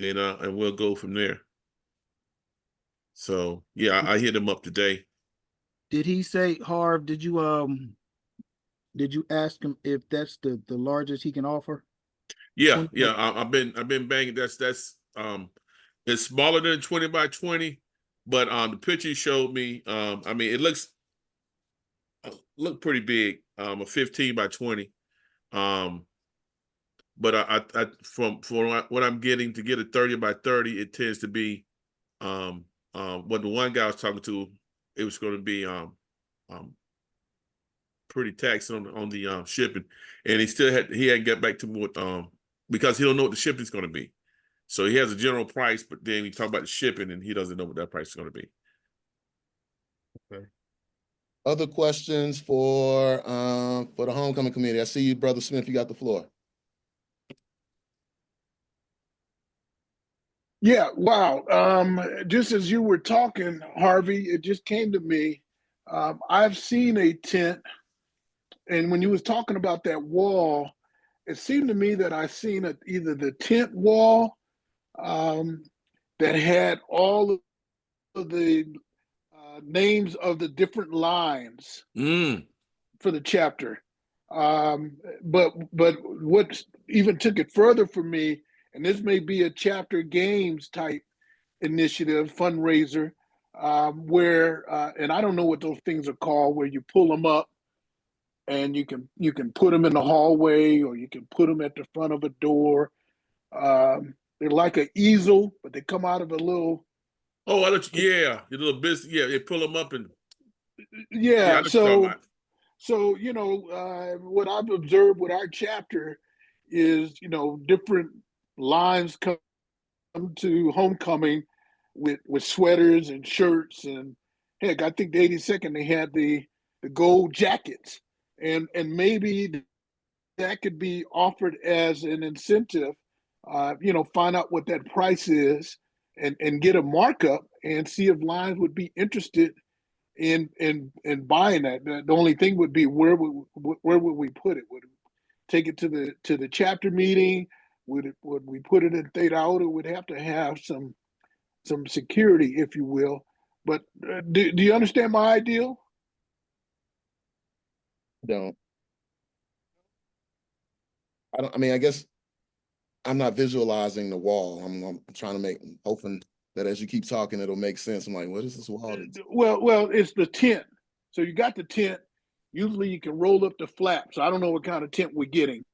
and we'll go from there. So yeah, I hit him up today. Did he say, Harv, did you ask him if that's the largest he can offer? Yeah, 20 yeah. I've been banging. That's it's smaller than 20 by 20, but the picture he showed me, I mean, it look pretty big. A 15 by 20. But I from what I'm getting to get a 30 by 30, it tends to be what the one guy I was talking to, it was going to be um pretty taxing on the shipping, and he hadn't got back to me with because he don't know what the shipping is going to be. So he has a general price, but then we talk about the shipping, and he doesn't know what that price is going to be. Okay. Other questions for the homecoming committee? I see you, Brother Smith. You got the floor. Yeah, wow. Just as you were talking, Harvey, it just came to me. I've seen a tent, and when you was talking about that wall, it seemed to me that I seen either the tent wall um, that had all of the names of the different lines for the chapter. But what even took it further for me, and this may be a chapter games type initiative fundraiser, where and I don't know what those things are called, where you pull them up and you can put them in the hallway or you can put them at the front of a door. They're like an easel, but they come out of a little. Oh, yeah, your little business. Yeah, they pull them up and yeah. So What I've observed with our chapter is different lines come to homecoming with sweaters and shirts, and heck, I think the 82nd they had the gold jackets, and maybe that could be offered as an incentive. Find out what that price is and get a markup and see if Lions would be interested in buying that. The only thing would be where would we put it? Would we take it to the chapter meeting? Would we put it in Theta Iota? It would have to have some security, if you will. But do you understand my ideal? Don't. I mean, I guess I'm not visualizing the wall. I'm trying to hoping that as you keep talking, it'll make sense. I'm like, what is this wall? Well, it's the tent. So you got the tent. Usually you can roll up the flap. So I don't know what kind of tent we're getting.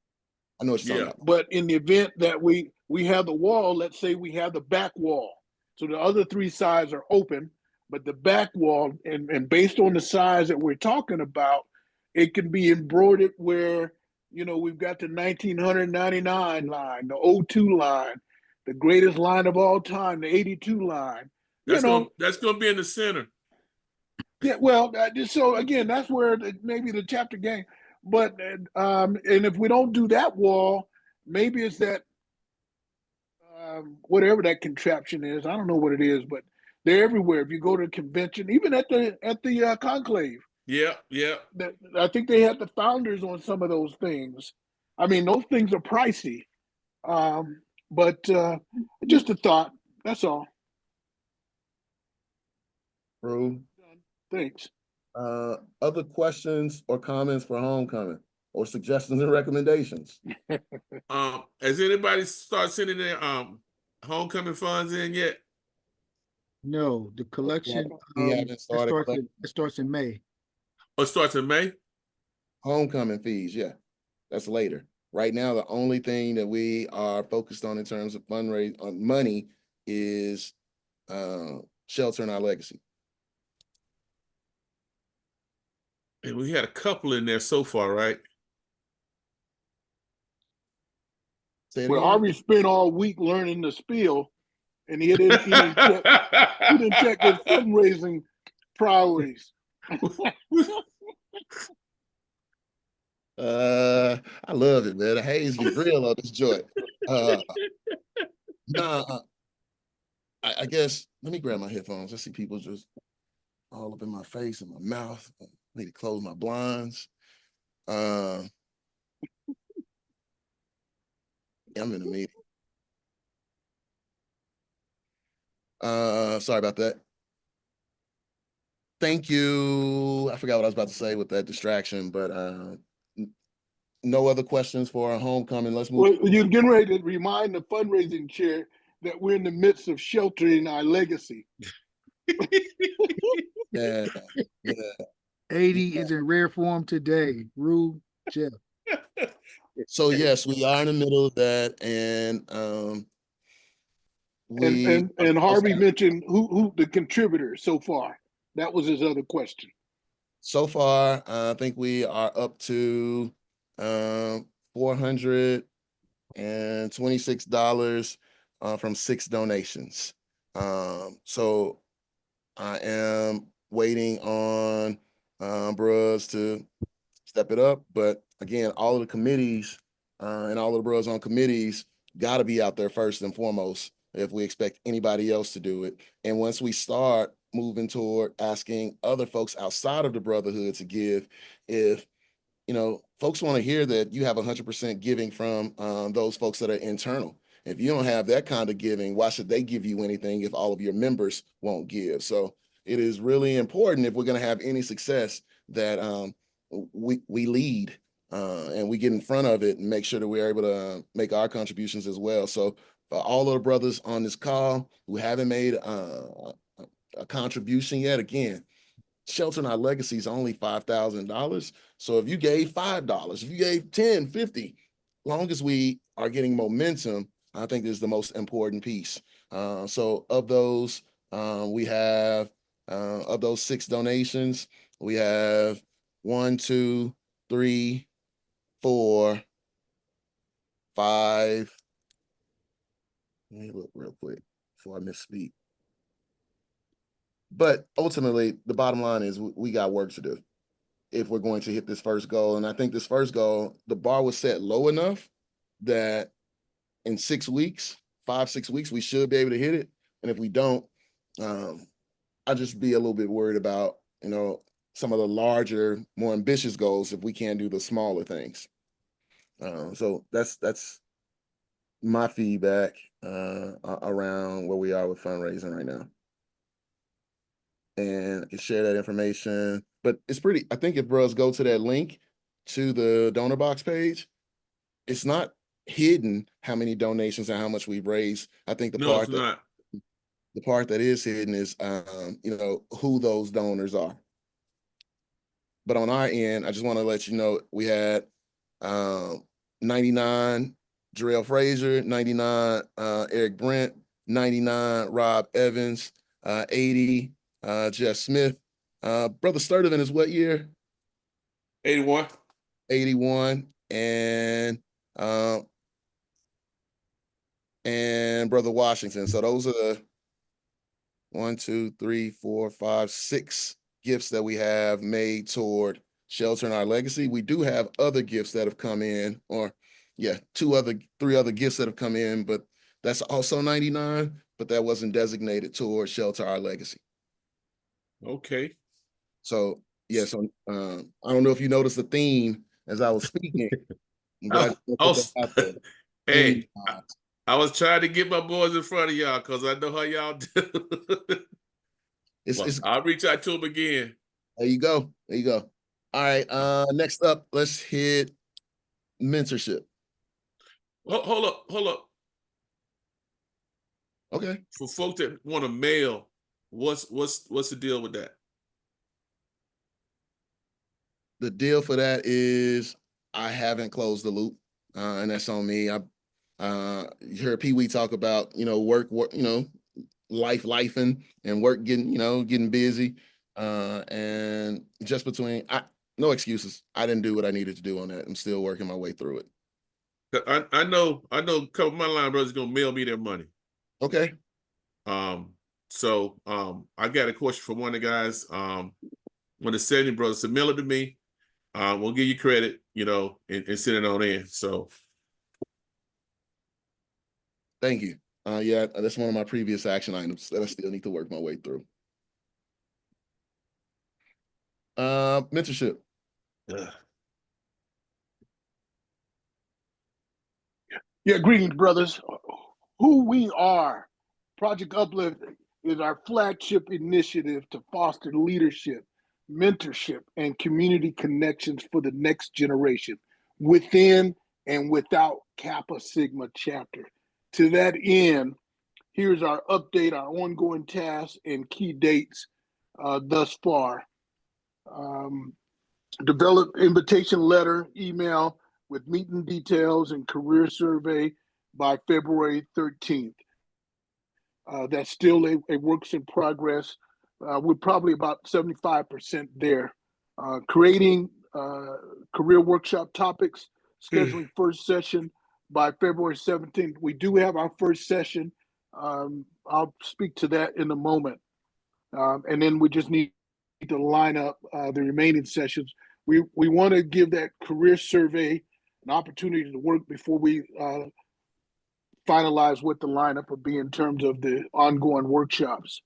I know what you're talking about. But in the event that we have the wall, let's say we have the back wall. So the other three sides are open, but the back wall, and based on the size that we're talking about, it can be embroidered where, we've got the 1999 line, the 02 line, the greatest line of all time, the 82 line. That's gonna be in the center. Yeah, well, so again, that's where maybe the chapter game. But and if we don't do that wall, maybe it's that whatever that contraption is. I don't know what it is, but they're everywhere. If you go to a convention, even at the conclave. Yeah. I think they had the founders on some of those things. I mean, those things are pricey, but just a thought. That's all. True. Thanks. Other questions or comments for homecoming, or suggestions and recommendations? Has anybody started sending their homecoming funds in yet? No, the collection it starts in May. Oh, it starts in May? Homecoming fees, yeah. That's later. Right now, the only thing that we are focused on in terms of fundraising on money is sheltering our legacy. And we had a couple in there so far, right? Well, Harvey spent all week learning the spiel, and he didn't check his fundraising priorities. I love it, man. The haze be real on this joint. I guess let me grab my headphones. I see people just all up in my face and my mouth. I need to close my blinds. I'm in a meeting. Sorry about that. Thank you. I forgot what I was about to say with that distraction, but no other questions for our homecoming. Let's move. Well, you're getting ready to remind the fundraising chair that we're in the midst of sheltering our legacy. Yeah, yeah. 80 is in rare form today. Rue, Jeff. So yes, we are in the middle of that, and we And Harvey mentioned who the contributors so far. That was his other question. so far, I think we are up to $426 from 6 donations. So I am waiting on bros to step it up. But again, all of the committees and all of the bros on committees got to be out there first and foremost if we expect anybody else to do it. And once we start moving toward asking other folks outside of the brotherhood to give, if folks want to hear that you have 100% giving from those folks that are internal. If you don't have that kind of giving, why should they give you anything if all of your members won't give? So it is really important if we're going to have any success that we lead and we get in front of it and make sure that we're able to make our contributions as well. So for all of the brothers on this call who haven't made a contribution yet, again, sheltering our legacy is only $5,000. So if you gave $5, if you gave 10, 50, long as we are getting momentum, I think this is the most important piece. So of those, we have of those 6 donations, we have 1, 2, 3, 4, 5. Let me look real quick before I misspeak. But ultimately, the bottom line is we got work to do if we're going to hit this first goal. And I think this first goal, the bar was set low enough that in 6 weeks, 5, 6 weeks, we should be able to hit it. And if we don't, I'll just be a little bit worried about, some of the larger, more ambitious goals if we can't do the smaller things. So that's my feedback around where we are with fundraising right now. And I can share that information. But it's pretty, I think if bros go to that link to the donor box page, it's not hidden how many donations and how much we've raised. I think the part that is hidden is who those donors are. But on our end, I just want to let you know we had 99 Jarrell Frazier, 99 Eric Brent, 99 Rob Evans, 80 Jeff Smith. Brother Sturdivant is what year? 81. 81. And Brother Washington. So those are the 1, 2, 3, 4, 5, 6 gifts that we have made toward sheltering our legacy. We do have other gifts that have come in, or 3 other gifts that have come in, but that's also 99, but that wasn't designated toward shelter our legacy. Okay. So I don't know if you noticed the theme as I was speaking. But hey, I was trying to get my boys in front of y'all because I know how y'all do. I'll reach out to them again. There you go. All right. Next up, let's hit mentorship. Hold up. Okay. For folks that want to mail, what's the deal with that? The deal for that is I haven't closed the loop, and that's on me. You heard Pee Wee talk about work, lifing and work getting busy, and just between no excuses. I didn't do what I needed to do on that. I'm still working my way through it. I know a couple of my line brothers gonna mail me their money. Okay. So I got a question for one of the guys. One of the 70 brothers to mail it to me. We'll give you credit, and send it on in. So thank you. That's one of my previous action items that I still need to work my way through. Mentorship. Yeah, greetings, brothers. Who we are, Project Uplift, is our flagship initiative to foster leadership, mentorship, and community connections for the next generation within and without Kappa Sigma chapter. To that end, here's our update, our ongoing tasks, and key dates thus far. Develop invitation letter, email with meeting details and career survey by February 13th. That's still a works in progress. We're probably about 75% there. Creating career workshop topics, scheduling first session by February 17th. We do have our first session. I'll speak to that in a moment. And then we just need to line up the remaining sessions. We want to give that career survey an opportunity to work before we finalize what the lineup will be in terms of the ongoing workshops.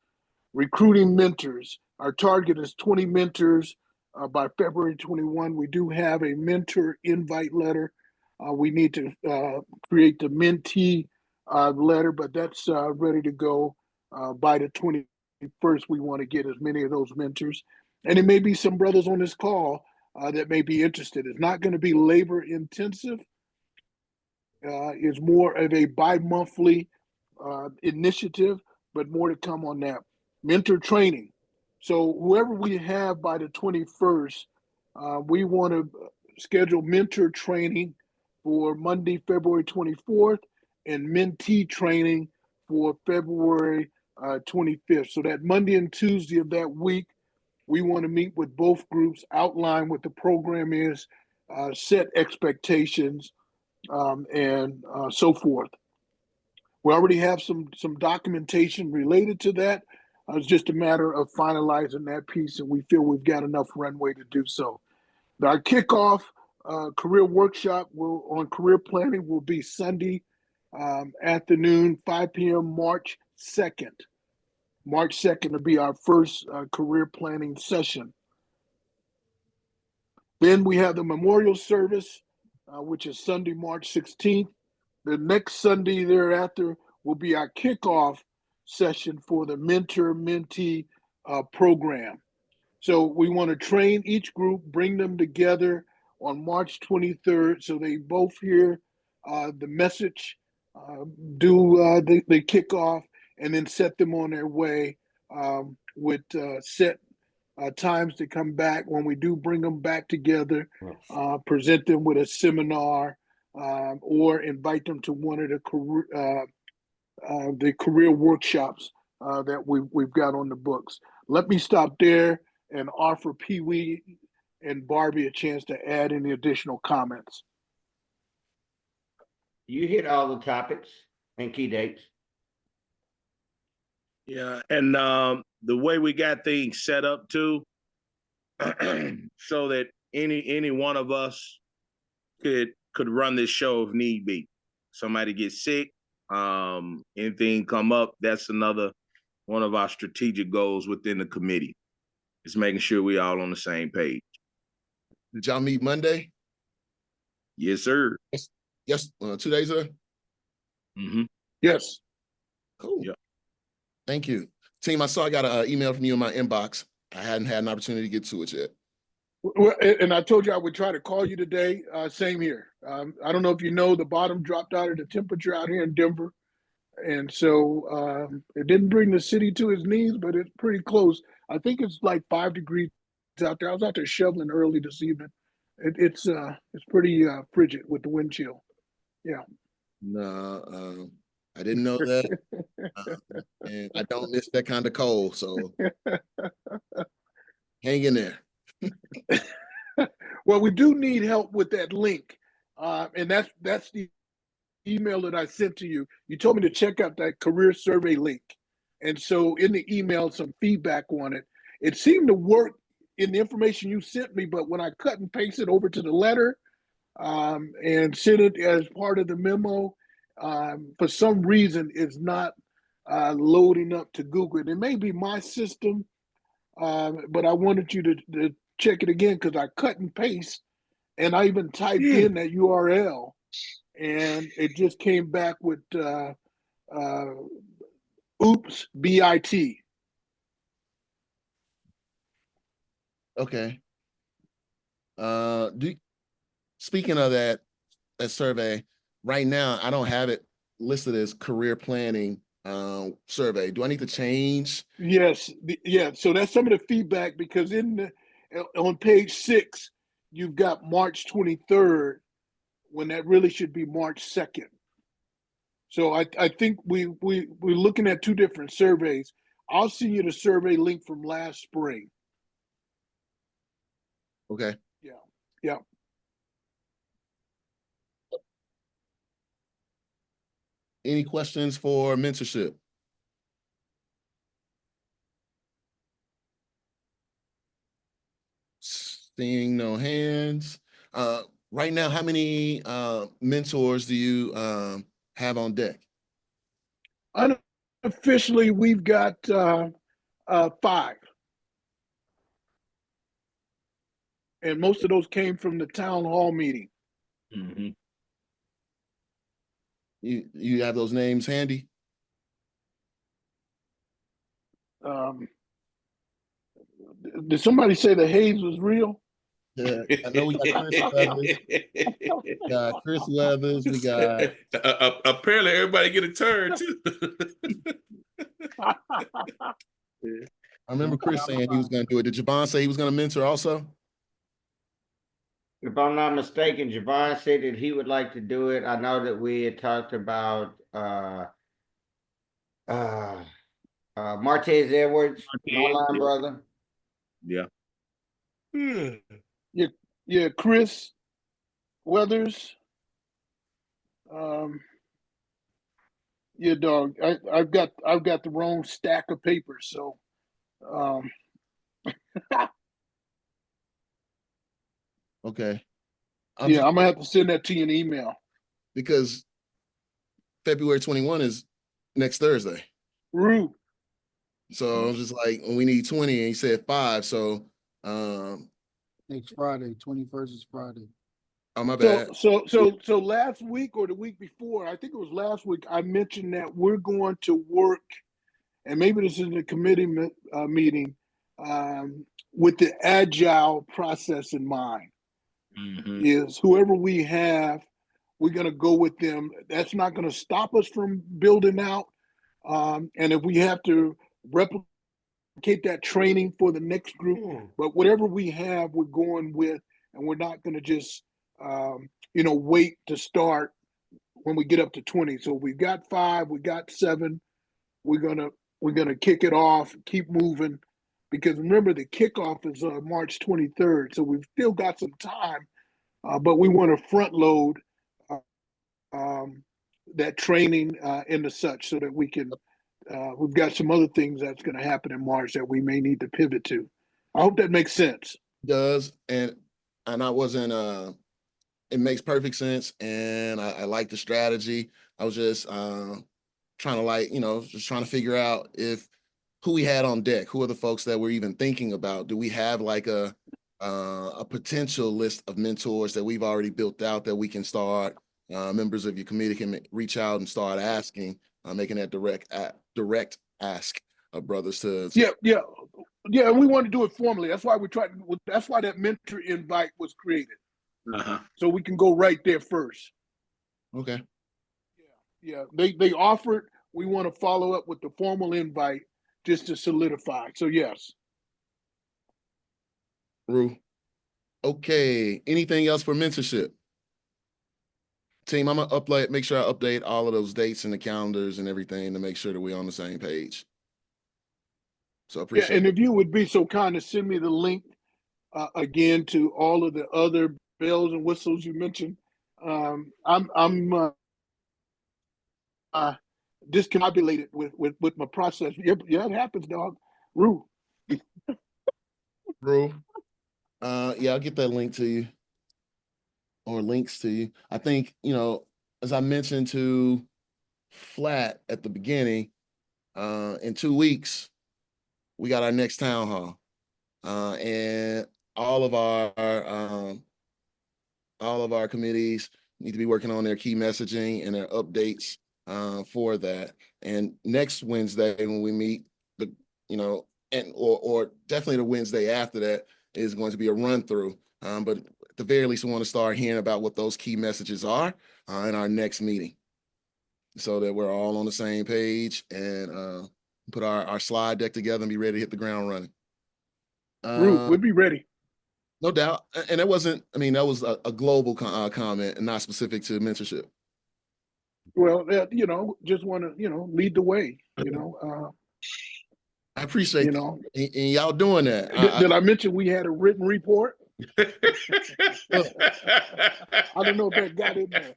Recruiting mentors. Our target is 20 mentors by February 21. We do have a mentor invite letter. We need to create the mentee letter, but that's ready to go by the 21st. We want to get as many of those mentors. And it may be some brothers on this call that may be interested. It's not going to be labor intensive. It's more of a bi-monthly initiative, but more to come on that. Mentor training. So whoever we have by the 21st, we want to schedule mentor training for Monday, February 24th, and mentee training for February 25th. So that Monday and Tuesday of that week, we want to meet with both groups, outline what the program is, set expectations, and so forth. We already have some documentation related to that. It's just a matter of finalizing that piece, and we feel we've got enough runway to do so. Our kickoff career workshop on career planning will be Sunday afternoon, 5 p.m., March 2nd. March 2nd will be our first career planning session. Then we have the memorial service, which is Sunday, March 16th. The next Sunday thereafter will be our kickoff session for the mentor-mentee program. So we want to train each group, bring them together on March 23rd so they both hear the message, do the kickoff, and then set them on their way with set times to come back. When we do bring them back together, present them with a seminar, or invite them to one of the career workshops that we've got on the books. Let me stop there and offer Pee Wee and Barbie a chance to add any additional comments. You hit all the topics and key dates. Yeah, and the way we got things set up too, so that any one of us could run this show if need be. Somebody gets sick, anything come up, that's another one of our strategic goals within the committee. Is making sure we all on the same page. Did y'all meet Monday? Yes, sir. Yes, 2 days ago? Mm-hmm. Yes. Cool. Yeah. Thank you. Team, I saw I got an email from you in my inbox. I hadn't had an opportunity to get to it yet. Well, and I told you I would try to call you today. Same here. I don't know if you know, the bottom dropped out of the temperature out here in Denver. And so it didn't bring the city to its knees, but it's pretty close. I think it's like 5 degrees out there. I was out there shoveling early this evening. It's pretty frigid with the wind chill. Yeah. No, I didn't know that. And I don't miss that kind of cold, so hang in there. Well, we do need help with that link. And that's the email that I sent to you. You told me to check out that career survey link. And so in the email, some feedback on it. It seemed to work in the information you sent me, but when I cut and paste it over to the letter and sent it as part of the memo, for some reason it's not loading up to Google. It may be my system, but I wanted you to check it again because I cut and paste, and I even typed in that URL, and it just came back with Oops, BIT. Okay. Speaking of that survey, right now I don't have it listed as career planning survey. Do I need to change? Yes, yeah. So that's some of the feedback because on page 6, you've got March 23rd when that really should be March 2nd. So I think we're looking at 2 different surveys. I'll send you the survey link from last spring. Okay. Yeah, yeah. Any questions for mentorship? Seeing no hands. Right now, how many mentors do you have on deck? Unofficially, we've got 5. And most of those came from the town hall meeting. Mhm. You have those names handy? Did somebody say the haze was real? Yeah, I know we got Chris Weathers. We got Chris Weathers. We got Apparently everybody get a turn too. I remember Chris saying he was going to do it. Did Javon say he was going to mentor also? If I'm not mistaken, Javon said that he would like to do it. I know that we had talked about Martez Edwards, my line brother. Yeah. Yeah, Chris Weathers. Yeah, dog. I've got the wrong stack of papers, so Okay. yeah, I'm gonna have to send that to you in email. Because February 21 is next Thursday. Rue. So I was just like, we need 20, and he said 5. So Next Friday, 21st is Friday. oh my bad. So last week or the week before, I think it was last week, I mentioned that we're going to work, and maybe this is in the committee meeting, with the agile process in mind. Mhm. Is whoever we have, we're going to go with them. That's not going to stop us from building out. And if we have to replicate that training for the next group, but whatever we have, we're going with, and we're not going to just, wait to start when we get up to 20. So we've got 5, we got 7. We're gonna kick it off, keep moving, because remember the kickoff is March 23rd. So we've still got some time, but we want to front load uh, um, that training into such so that we can. We've got some other things that's going to happen in March that we may need to pivot to. I hope that makes sense. Does and I wasn't it makes perfect sense, and I like the strategy. I was just trying to just trying to figure out if who we had on deck, who are the folks that we're even thinking about. Do we have like a potential list of mentors that we've already built out that we can start? Members of your committee can reach out and start asking, making that direct ask of brothers to. Yeah. We want to do it formally. That's why we tried. That's why that mentor invite was created, so we can go right there first. Okay. Yeah. They offered. We want to follow up with the formal invite just to solidify. So yes. Rue. Okay. Anything else for mentorship? Team, I'm gonna make sure I update all of those dates and the calendars and everything to make sure that we're on the same page. So I appreciate and if you would be so kind to send me the link again to all of the other bells and whistles you mentioned. I'm discombobulated with my process. Yeah, it happens, dog. Rue. Rue. Yeah, I'll get that link to you or links to you. I think, as I mentioned to Flat at the beginning, in 2 weeks, we got our next town hall. And all of our committees need to be working on their key messaging and their updates for that. And next Wednesday when we meet, or definitely the Wednesday after that is going to be a run through. But at the very least, we want to start hearing about what those key messages are in our next meeting, so that we're all on the same page and put our slide deck together and be ready to hit the ground running. Root, we'll be ready. No doubt. And that was a global comment and not specific to mentorship. Well, just want to, lead the way, I appreciate you that. know. And y'all doing that. Did I mention we had a written report? I don't know if that got in there.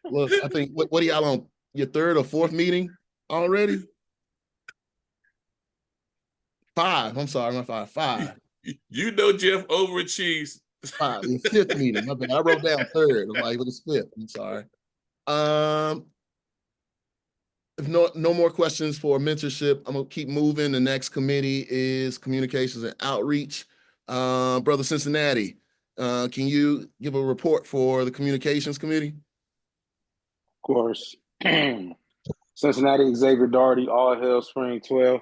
Look, I think, what are y'all on your third or fourth meeting already? 5. I'm sorry, my 5. You know Jeff overachieves. 5. The 5th meeting. My bad. I wrote down 3rd. I'm like, it was 5th. I'm sorry. If no more questions for mentorship, I'm gonna keep moving. The next committee is communications and outreach. Brother Cincinnati, can you give a report for the communications committee? Of course. Cincinnati, Xavier Daugherty, all hail Spring 12.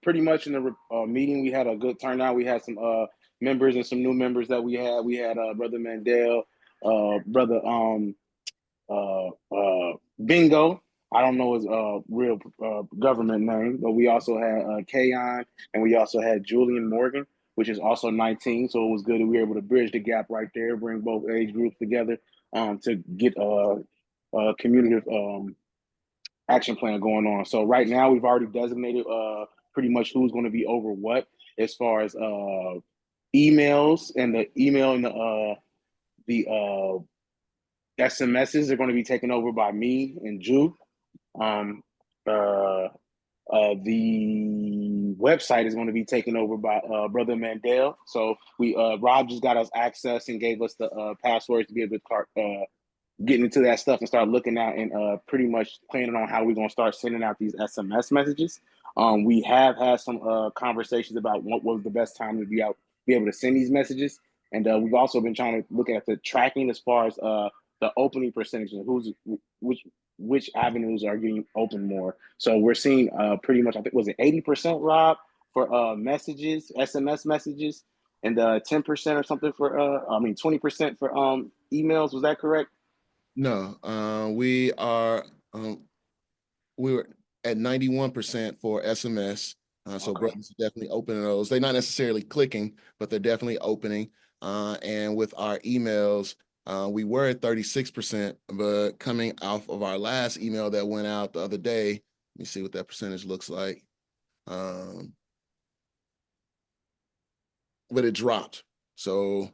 Pretty much in the meeting, we had a good turnout. We had some members and some new members that we had. We had Brother Mandel, Brother Bingo. I don't know his real government name, but we also had Kayon, and we also had Julian Morgan, which is also 19. So it was good that we were able to bridge the gap right there, bring both age groups together to get a community action plan going on. So right now we've already designated pretty much who's going to be over what as far as emails, and the email and the SMSs are going to be taken over by me and Drew. The website is going to be taken over by Brother Mandel. So Rob just got us access and gave us the passwords to be able to start getting into that stuff and start looking out and pretty much planning on how we're going to start sending out these SMS messages. We have had some conversations about what was the best time to be able to send these messages. And we've also been trying to look at the tracking as far as the opening percentage and which avenues are getting open more. So we're seeing pretty much, I think, was it 80%, Rob, for messages, SMS messages, and 10% or something for 20% for emails. Was that correct? No, we were at 91% for SMS. So Okay. brothers are definitely opening those. They're not necessarily clicking, but they're definitely opening. And with our emails, we were at 36%, but coming off of our last email that went out the other day, let me see what that percentage looks like. But it dropped. So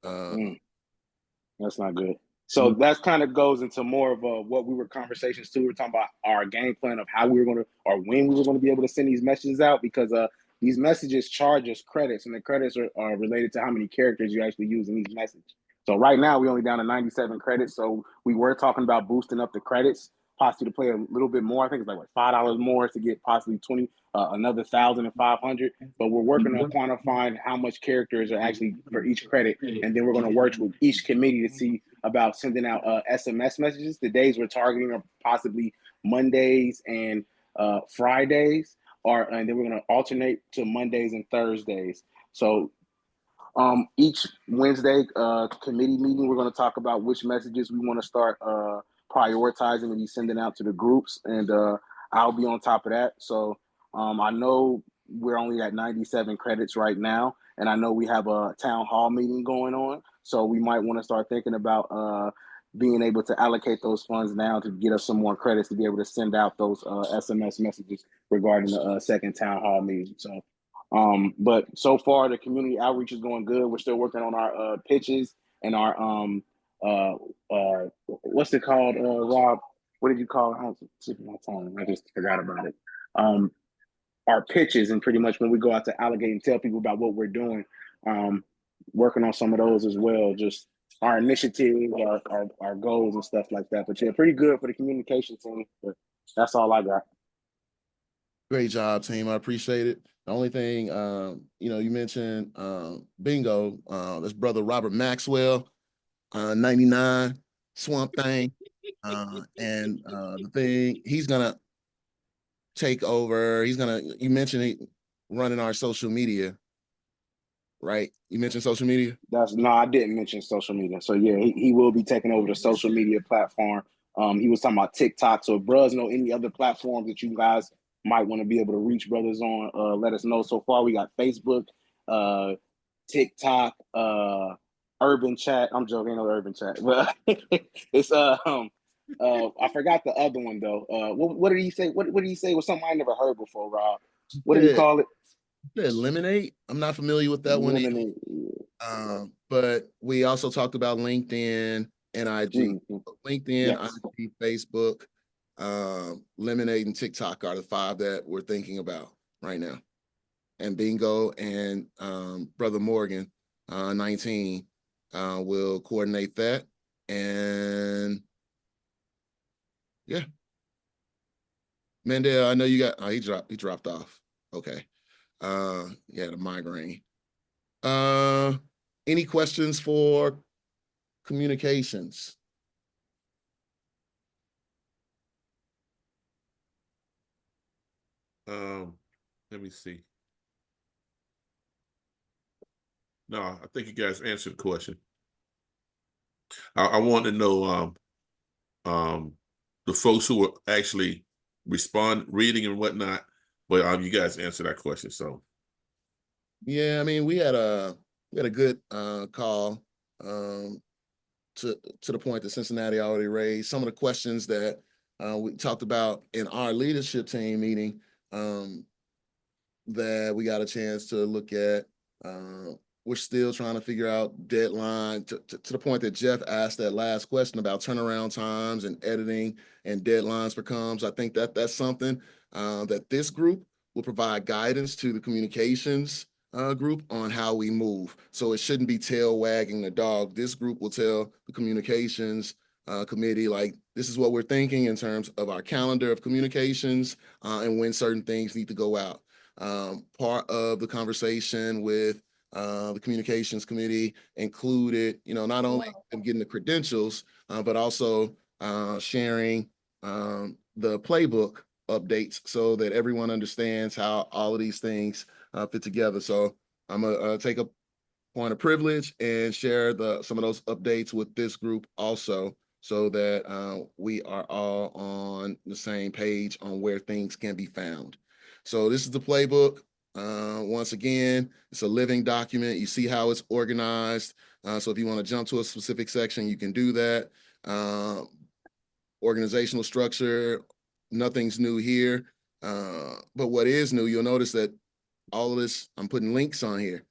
that's not good. So that kind of goes into more of what we were conversations too. We were talking about our game plan of how we were going to, or when we were going to be able to send these messages out, because these messages charge us credits, and the credits are related to how many characters you actually use in each message. So right now we're only down to 97 credits. So we were talking about boosting up the credits, possibly to play a little bit more. I think it's like $5 more to get possibly another 1,500. But we're working on quantifying how much characters are actually for each credit, and then we're going to work with each committee to see about sending out SMS messages. The days we're targeting are possibly Mondays and Fridays, and then we're going to alternate to Mondays and Thursdays. So each Wednesday committee meeting, we're going to talk about which messages we want to start prioritizing and be sending out to the groups, and I'll be on top of that. So I know we're only at 97 credits right now, and I know we have a town hall meeting going on, so we might want to start thinking about being able to allocate those funds now to get us some more credits to be able to send out those SMS messages regarding the second town hall meeting. So but so far the community outreach is going good. We're still working on our pitches and our what's it called, Rob? What did you call it? I don't tip my tongue. I just forgot about it. Our pitches, and pretty much when we go out to Allegate and tell people about what we're doing, working on some of those as well. Just our initiatives, our goals and stuff like that. But yeah, pretty good for the communication team. But that's all I got. great job, team. I appreciate it. The only thing, you mentioned Bingo, that's brother Robert Maxwell, 99, Swamp Thing. The thing, he's gonna take over. You mentioned running our social media, right? You mentioned social media. No, I didn't mention social media. So yeah, he will be taking over the social media platform. He was talking about TikTok. So if bros know any other platforms that you guys might want to be able to reach brothers on, let us know. So far we got Facebook, TikTok, Urban Chat. I'm joking, no Urban Chat, but it's I forgot the other one though. What did he say? What did he say? Was something I never heard before, Rob. What did he call it? Eliminate. I'm not familiar with that one either. But we also talked about LinkedIn and IG. LinkedIn, Yes. IG, Facebook, Lemonade, and TikTok are the 5 that we're thinking about right now. And Bingo and Brother Morgan, 19, will coordinate that. And yeah. Mendel, I know you got, he dropped off. Okay. Yeah, the migraine. Any questions for communications? Let me see. No, I think you guys answered the question. I want to know the folks who were actually reading and whatnot, but you guys answered that question. So yeah, I mean, we had a good call to the point that Cincinnati already raised some of the questions that we talked about in our leadership team meeting that we got a chance to look at. We're still trying to figure out deadline to the point that Jeff asked that last question about turnaround times and editing and deadlines for comms. I think that's something that this group will provide guidance to the communications group on how we move. So it shouldn't be tail wagging the dog. This group will tell the communications committee, like, this is what we're thinking in terms of our calendar of communications and when certain things need to go out. Part of the conversation with the communications committee included, not only them getting the credentials, but also sharing the playbook updates so that everyone understands how all of these things fit together. So I'm gonna take a point of privilege and share some of those updates with this group also, so that we are all on the same page on where things can be found. So this is the playbook. Once again, it's a living document. You see how it's organized. So if you want to jump to a specific section, you can do that. Organizational structure, nothing's new here. But what is new, you'll notice that all of this, I'm putting links on here.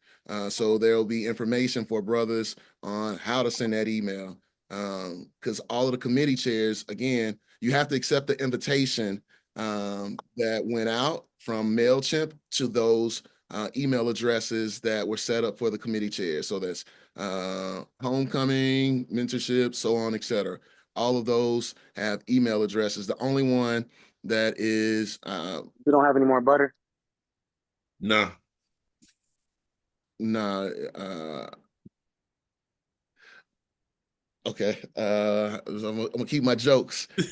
So there'll be information for brothers on how to send that email. Because all of the committee chairs, again, you have to accept the invitation that went out from MailChimp to those email addresses that were set up for the committee chairs. So that's homecoming, mentorship, so on, etc. All of those have email addresses. The only one that is We don't have any more butter. no. Nah, okay. I'm gonna keep my jokes on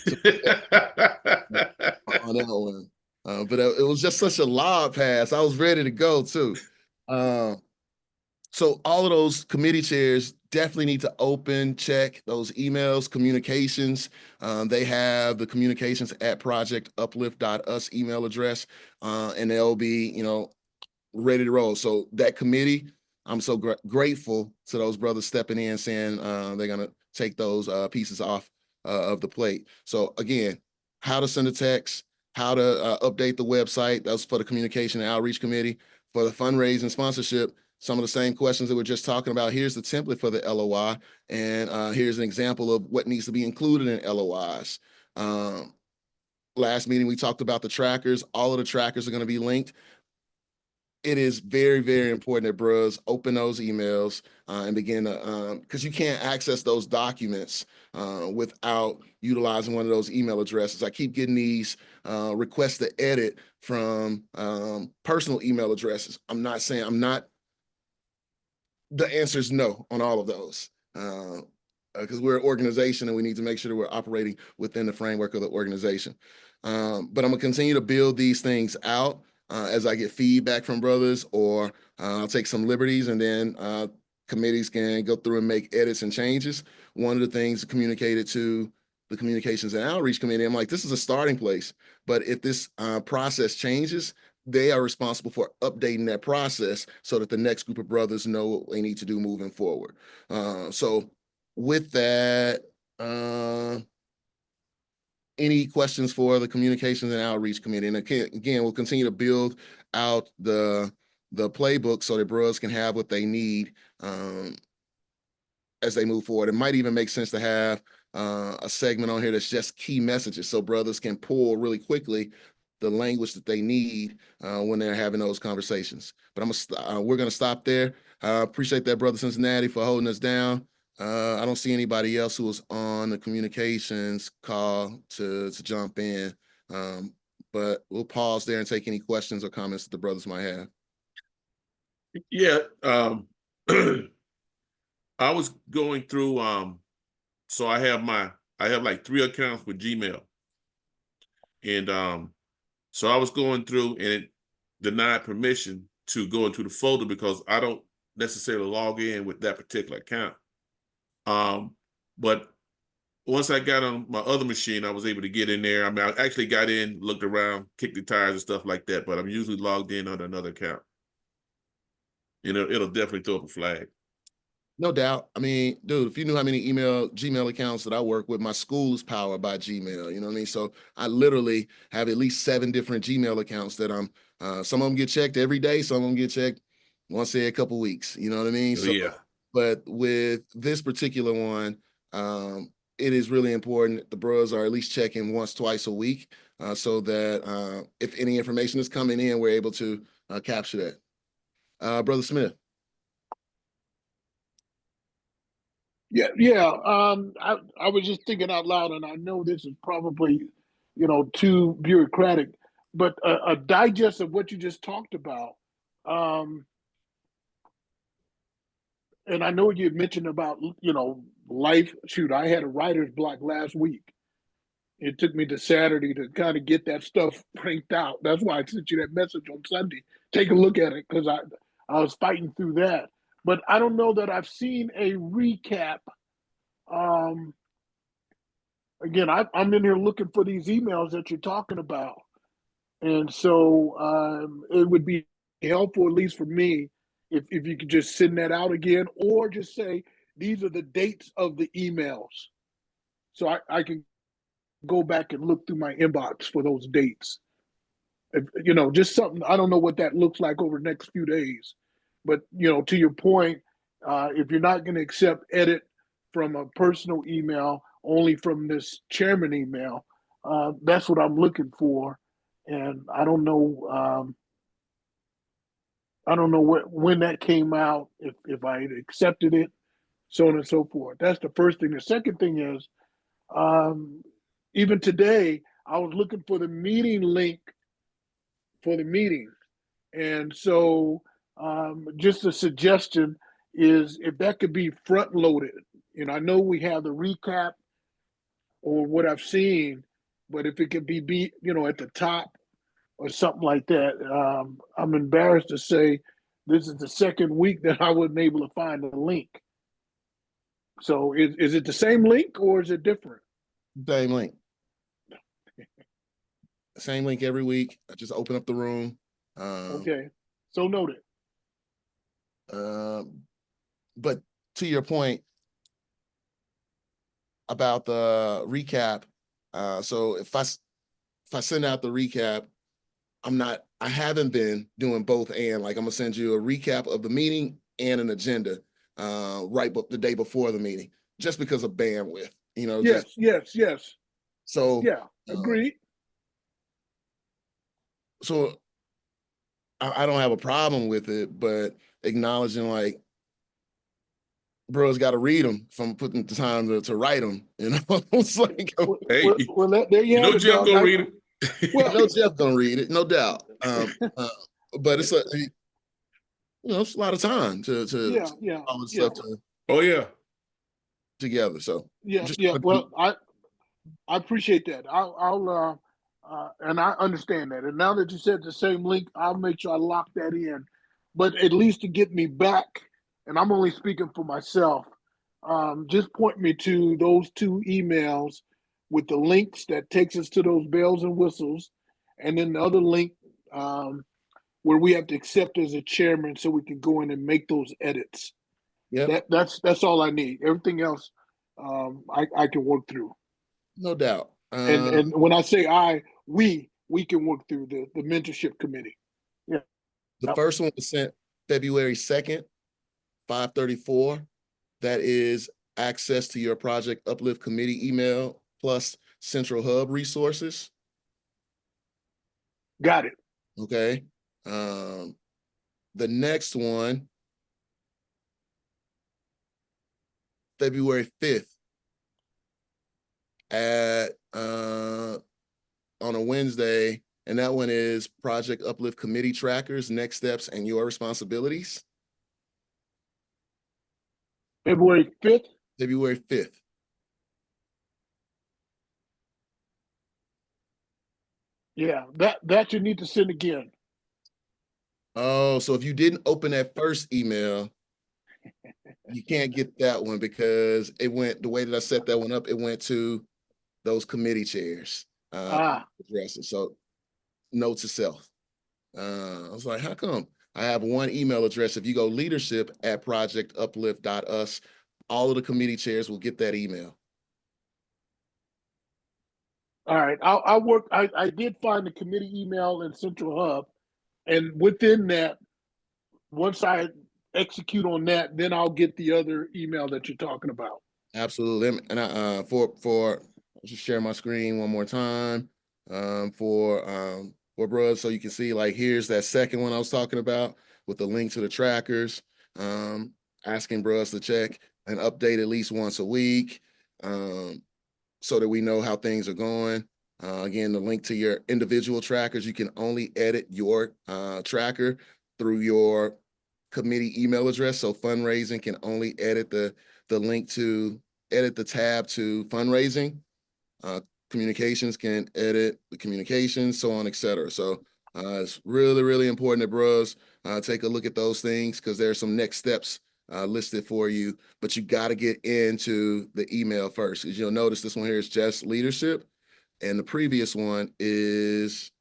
that one. But it was just such a lob pass. I was ready to go too. So all of those committee chairs definitely need to open, check those emails, communications. They have the communications at projectuplift.us email address, and they'll be, ready to roll. So that committee, I'm so grateful to those brothers stepping in, saying they're gonna take those pieces off of the plate. So again, how to send a text, how to update the website. That's for the communication and outreach committee. For the fundraising sponsorship, some of the same questions that we're just talking about. Here's the template for the LOI, and here's an example of what needs to be included in LOIs. Last meeting, we talked about the trackers. All of the trackers are going to be linked. It is very, very important that bros open those emails and begin to, because you can't access those documents without utilizing one of those email addresses. I keep getting these requests to edit from personal email addresses. The answer is no on all of those. because we're an organization and we need to make sure that we're operating within the framework of the organization. But I'm gonna continue to build these things out as I get feedback from brothers, or I'll take some liberties, and then committees can go through and make edits and changes. One of the things communicated to the Communications and Outreach Committee, I'm like, this is a starting place, but if this process changes, they are responsible for updating that process so that the next group of brothers know what they need to do moving forward. So with that, any questions for the Communications and Outreach Committee? And again, we'll continue to build out the playbook so that bros can have what they need as they move forward. It might even make sense to have a segment on here that's just key messages, so brothers can pull really quickly the language that they need when they're having those conversations. But we're gonna stop there. Appreciate that, Brother Cincinnati, for holding us down. I don't see anybody else who was on the communications call to jump in. But we'll pause there and take any questions or comments that the brothers might have. Yeah, I was going through, so I have like 3 accounts with Gmail. And so I was going through, and it denied permission to go into the folder because I don't necessarily log in with that particular account. But once I got on my other machine, I was able to get in there. I mean, I actually got in, looked around, kicked the tires and stuff like that, but I'm usually logged in under another account. You know, it'll definitely throw up a flag. No doubt. I mean, dude, if you knew how many Gmail accounts that I work with, my school is powered by Gmail. You know what I mean? So I literally have at least 7 different Gmail accounts that some of them get checked every day. Some of them get checked once every couple weeks. You know what I mean? So, yeah. But with this particular one, it is really important that the bros are at least checking once, twice a week, so that if any information is coming in, we're able to capture that. Brother Smith. Yeah. I was just thinking out loud, and I know this is probably, too bureaucratic, but a digest of what you just talked about. And I know you mentioned about, life. Shoot, I had a writer's block last week. It took me to Saturday to kind of get that stuff pranked out. That's why I sent you that message on Sunday. Take a look at it, because I was fighting through that. But I don't know that I've seen a recap. Again, I'm in here looking for these emails that you're talking about. And so it would be helpful, at least for me, if you could just send that out again, or just say, these are the dates of the emails. So I can go back and look through my inbox for those dates. Just something. I don't know what that looks like over the next few days. But, to your point, if you're not going to accept edit from a personal email, only from this chairman email, that's what I'm looking for. And I don't know when that came out, if I accepted it, so on and so forth. That's the first thing. The second thing is, even today, I was looking for the meeting link for the meeting. And so just a suggestion is, if that could be front loaded. I know we have the recap or what I've seen, but if it could be at the top or something like that. I'm embarrassed to say this is the second week that I wasn't able to find a link. So is it the same link, or is it different? Same link. Same link every week. I just open up the room. Okay, so noted. But to your point about the recap, so if I send out the recap, I haven't been doing both, and like, I'm gonna send you a recap of the meeting and an agenda the day before the meeting, just because of bandwidth. Yes. So yeah, agreed. So I don't have a problem with it, but acknowledging, like, bro's got to read them from putting the time to write them. It's like, Hey, there you have it, Jeff dog. gonna read it. I know Jeff gonna read it, no doubt. But it's it's a lot of time to all this stuff Oh yeah. together. So Yeah, just yeah. Well, I appreciate that. And I understand that. And now that you said the same link, I'll make sure I lock that in. But at least to get me back, and I'm only speaking for myself, just point me to those 2 emails with the links that takes us to those bells and whistles, and then the other link where we have to accept as a chairman so we can go in and make those edits. Yep, That's all I need. Everything else, I can work through. no doubt. And when I say we can work through the mentorship committee. Yeah. The first one was sent February 2nd, 5:34. That is access to your Project Uplift committee email plus Central Hub resources. Got it. Okay. The next one, February 5th at on a Wednesday, and that one is Project Uplift committee trackers, next steps, and your responsibilities. February 5th. February 5th. Yeah, that you need to send again. Oh, so if you didn't open that first email, you can't get that one because it went the way that I set that one up, it went to those committee chairs. Addresses. So note to self. I was like, how come? I have one email address. If you go leadership@projectuplift.us, all of the committee chairs will get that email. All right. I'll work. I did find the committee email in Central Hub, and within that, once I execute on that, then I'll get the other email that you're talking about. Absolutely. And I for I'll just share my screen one more time for bros, so you can see, like, here's that second one I was talking about with the link to the trackers, asking bros to check and update at least once a week, so that we know how things are going. Again, the link to your individual trackers, you can only edit your tracker through your committee email address. So fundraising can only edit the link to edit the tab to fundraising. Communications can edit the communications, so on, etc. So it's really, really important that bros take a look at those things, because there's some next steps listed for you, but you got to get into the email first. As you'll notice, this one here is just leadership, and the previous one is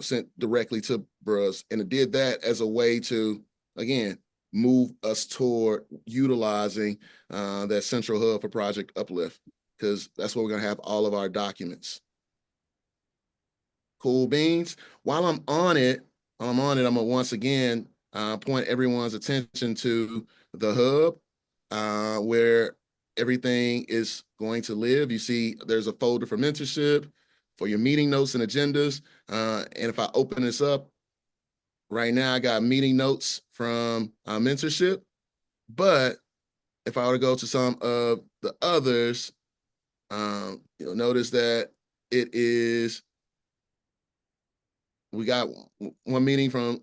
sent directly to bros, and it did that as a way to, again, move us toward utilizing that central hub for Project Uplift, because that's where we're going to have all of our documents. Cool beans. While I'm on it, I'm gonna once again point everyone's attention to the hub, where everything is going to live. You see there's a folder for mentorship, for your meeting notes and agendas. And if I open this up right now, I got meeting notes from mentorship. But if I were to go to some of the others, you'll notice that it is, we got one meeting from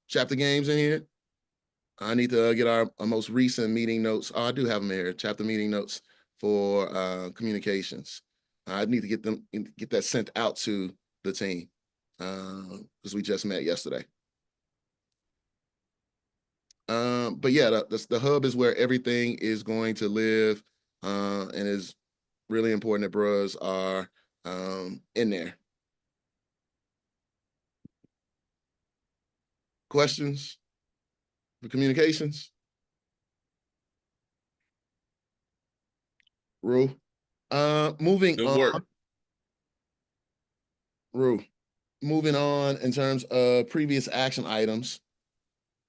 chapter games in here. I need to get our most recent meeting notes. Oh, I do have them here, chapter meeting notes for communications. I need to get that sent out to the team because we just met yesterday. But yeah, the hub is where everything is going to live, and is really important that bros are in there. Questions for communications? Rue. Moving Good on. work. Rue. Moving on in terms of previous action items.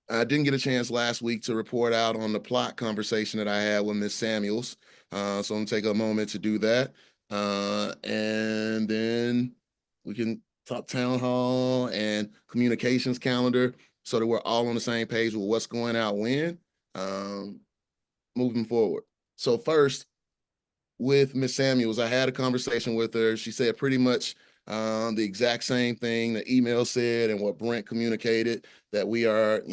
I didn't get a chance last week to report out on the plot conversation that I had with Ms. Samuels. So I'm gonna take a moment to do that. And then we can talk town hall and communications calendar so that we're all on the same page with what's going out when, moving forward. So first, with Ms. Samuels, I had a conversation with her. She said pretty much the exact same thing the email said and what Brent communicated, that we are,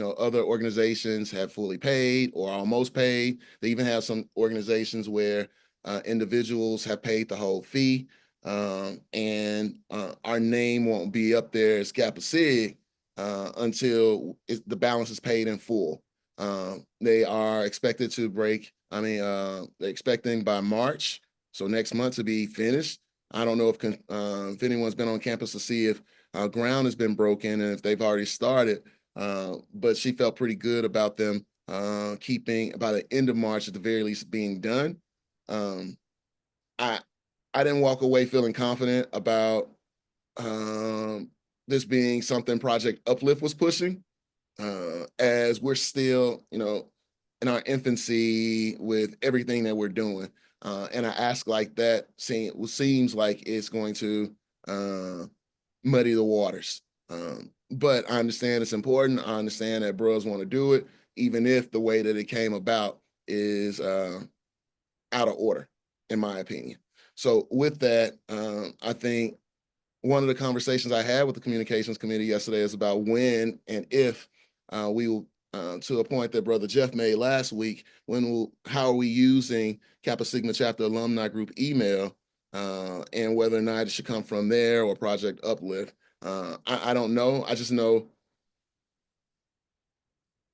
other organizations have fully paid or almost paid. They even have some organizations where individuals have paid the whole fee, and our name won't be up there as KSCAG until the balance is paid in full. They are expected to break. They're expecting by March, so next month, to be finished. I don't know if anyone's been on campus to see if ground has been broken and if they've already started. But she felt pretty good about them keeping by the end of March at the very least being done. I didn't walk away feeling confident about this being something Project Uplift was pushing, as we're still, in our infancy with everything that we're doing. And I ask like that, seems like it's going to muddy the waters. But I understand it's important. I understand that bros want to do it, even if the way that it came about is out of order, in my opinion. So with that, I think one of the conversations I had with the communications committee yesterday is about when and if we will, to a point that Brother Jeff made last week, how are we using Kappa Sigma Chapter Alumni Group email, and whether or not it should come from there or Project Uplift. I don't know. I just know,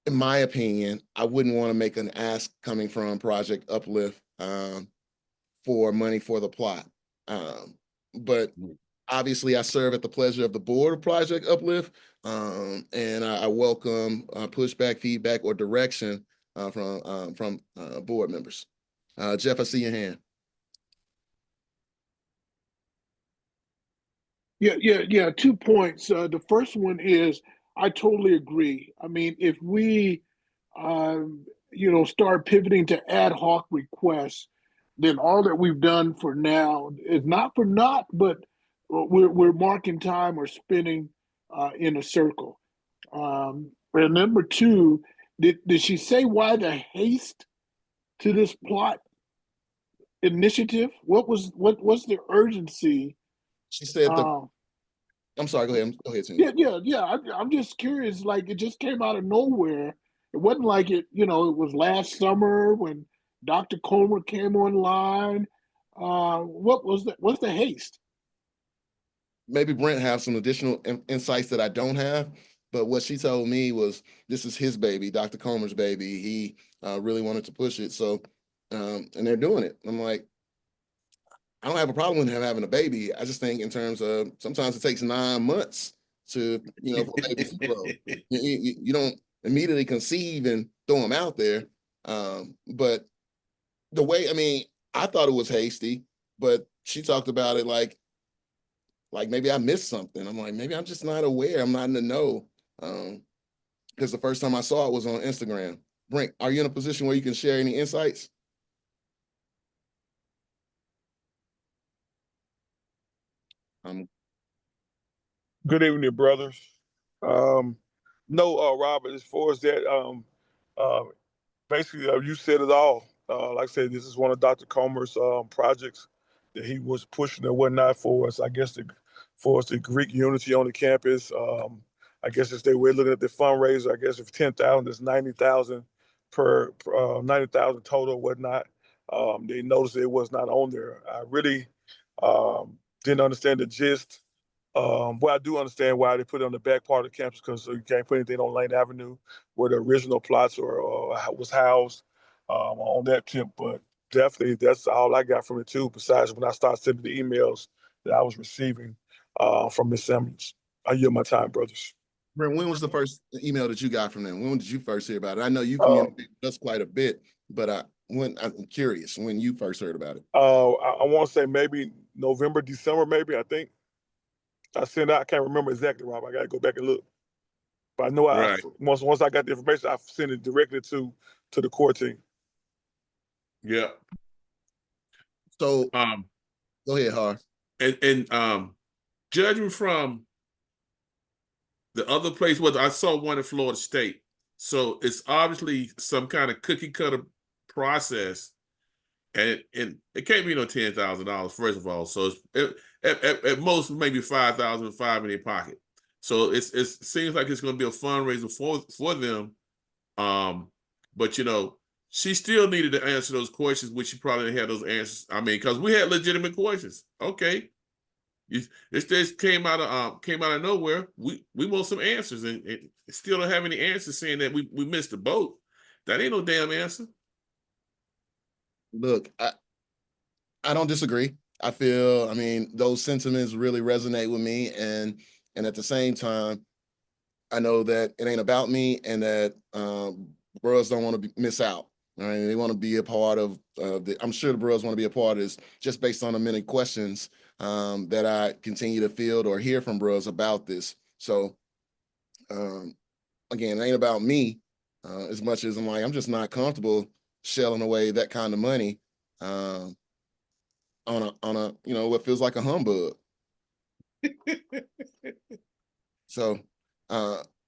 in my opinion, I wouldn't want to make an ask coming from Project Uplift for money for the plot. But obviously, I serve at the pleasure of the board of Project Uplift, and I welcome pushback, feedback, or direction from board members. Jeff, I see your hand. Yeah. 2 points. The first one is I totally agree. I mean, if we, start pivoting to ad hoc requests, then all that we've done for now is not for naught, but we're marking time or spinning in a circle. And number two, did she say why the haste to this plot initiative? What was the urgency? She said Um, I'm sorry, go ahead. Go ahead, Tim. Yeah. I'm just curious. Like, it just came out of nowhere. It wasn't like it was last summer when Dr. Comer came online. What's the haste? Maybe Brent have some additional insights that I don't have, but what she told me was this is his baby, Dr. Comer's baby. He really wanted to push it. So, and they're doing it. I'm like, I don't have a problem with him having a baby. I just think in terms of sometimes it takes 9 months to, for babies to grow. You don't immediately conceive and throw them out there. But the way, I thought it was hasty, but she talked about it like maybe I missed something. I'm like, maybe I'm just not aware. I'm not in the know. Because the first time I saw it was on Instagram. Brent, are you in a position where you can share any insights? Good evening, brothers. No, Robert, as far as that, uh, basically, you said it all. Like I said, this is one of Dr. Comer's projects that he was pushing and whatnot for us. I guess for us, the Greek unity on the campus. I guess if they were looking at the fundraiser, I guess if 10,000 is 90,000 per 90,000 total, whatnot. They noticed it was not on there. I really didn't understand the gist. Well, I do understand why they put it on the back part of the campus because you can't put anything on Lane Avenue where the original plots was housed on that tip. But definitely, that's all I got from it too. Besides, when I started sending the emails that I was receiving from Miss Simmons, I yield my time, brothers. Brent, when was the first email that you got from them? When did you first hear about it? I know you Uh, communicated with us quite a bit, but I'm curious when you first heard about it. I want to say maybe November, December, maybe. I think I sent out. I can't remember exactly, Rob. I got to go back and look. But I know Right. once I got the information, I sent it directly to the core team. Yeah. So Um, go ahead, Har. and judging from the other place, I saw one in Florida State. So it's obviously some kind of cookie cutter process, and it can't be no $10,000 first of all. So it's at most maybe $5,005 in their pocket. So it seems like it's going to be a fundraiser for them. But you know, she still needed to answer those questions, which she probably didn't have those answers. I mean, because we had legitimate questions. Okay, this just came out of nowhere. We want some answers, and still don't have any answers saying that we missed the boat. That ain't no damn answer. Look, I don't disagree. I feel, I mean, those sentiments really resonate with me, and at the same time, I know that it ain't about me, and that bros don't want to miss out. All right, they want to be a part of I'm sure the bros want to be a part of this, just based on the many questions that I continue to field or hear from bros about this. So again, it ain't about me as much as I'm just not comfortable shelling away that kind of money on a what feels like a humbug. So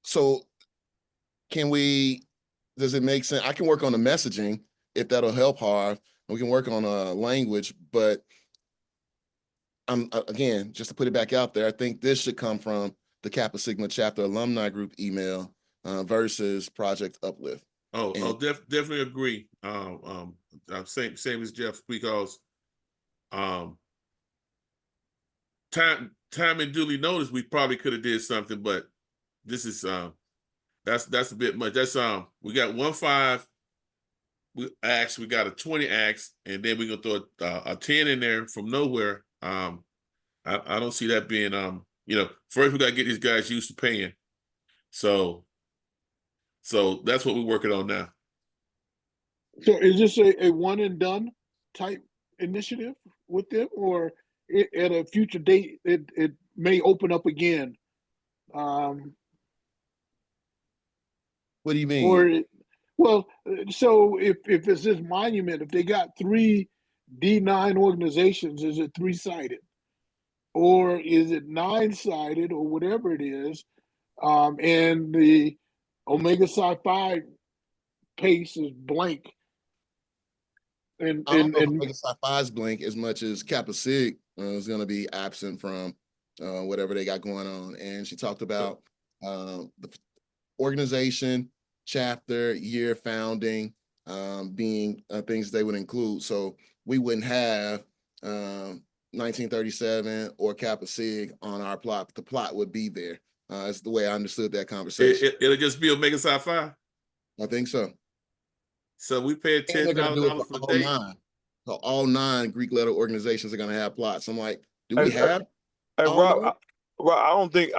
so does it make sense? I can work on the messaging if that'll help Harv. We can work on language, but again, just to put it back out there, I think this should come from the Kappa Sigma chapter alumni group email versus Project Uplift. I'll definitely agree. Same as Jeff, because time and duly noticed, we probably could have did something, but this is that's a bit much. That's we got 1.5 acts, we got a 20 acts, and then we're gonna throw a 10 in there from nowhere. I don't see that being first we gotta get these guys used to paying. So that's what we're working on now. So is this a one and done type initiative with them, or at a future date it may open up again? What do you mean? Or well, so if it's this monument, if they got 3 D9 organizations, is it 3-sided, or is it 9-sided, or whatever it is? And the Omega Psi Phi pace is blank. And I don't know if Omega Psi Phi's blank as much as Kappa Sig is going to be absent from whatever they got going on. And she talked about the organization, chapter, year, founding, being things they would include. So we wouldn't have 1937 or Kappa Sig on our plot. The plot would be there. That's the way I understood that conversation. It'll just be Omega Psi Phi. I think so. So we paid $10,000 for all 9. So all 9 Greek letter organizations are going to have plots. I'm like, do we have? Hey, Rob, I don't think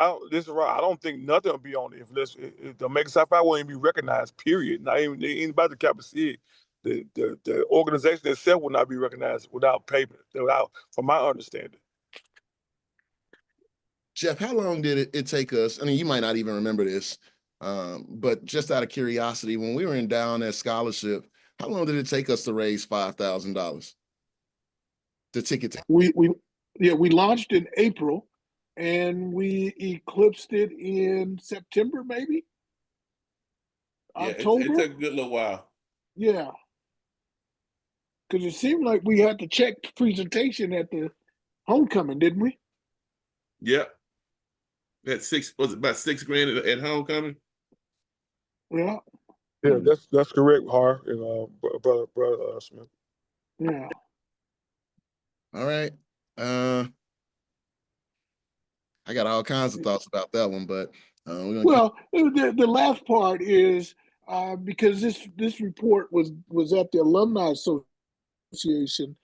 nothing will be on it if the Omega Psi Phi won't even be recognized. Period. Not even about the Kappa Sig. The organization itself will not be recognized without payment. From my understanding. Jeff, how long did it take us? I mean, you might not even remember this, but just out of curiosity, when we were in down at scholarship, how long did it take us to raise $5,000? The ticket. We launched in April, and we eclipsed it in September, maybe October. It took a good little while. Yeah, because it seemed like we had to check presentation at the homecoming, didn't we? Yep. Was it about $6,000 at homecoming? Yeah. Yeah, that's correct, Har and brother Smith. Yeah. All right. I got all kinds of thoughts about that one, but the last part is because this report was at the Alumni Association,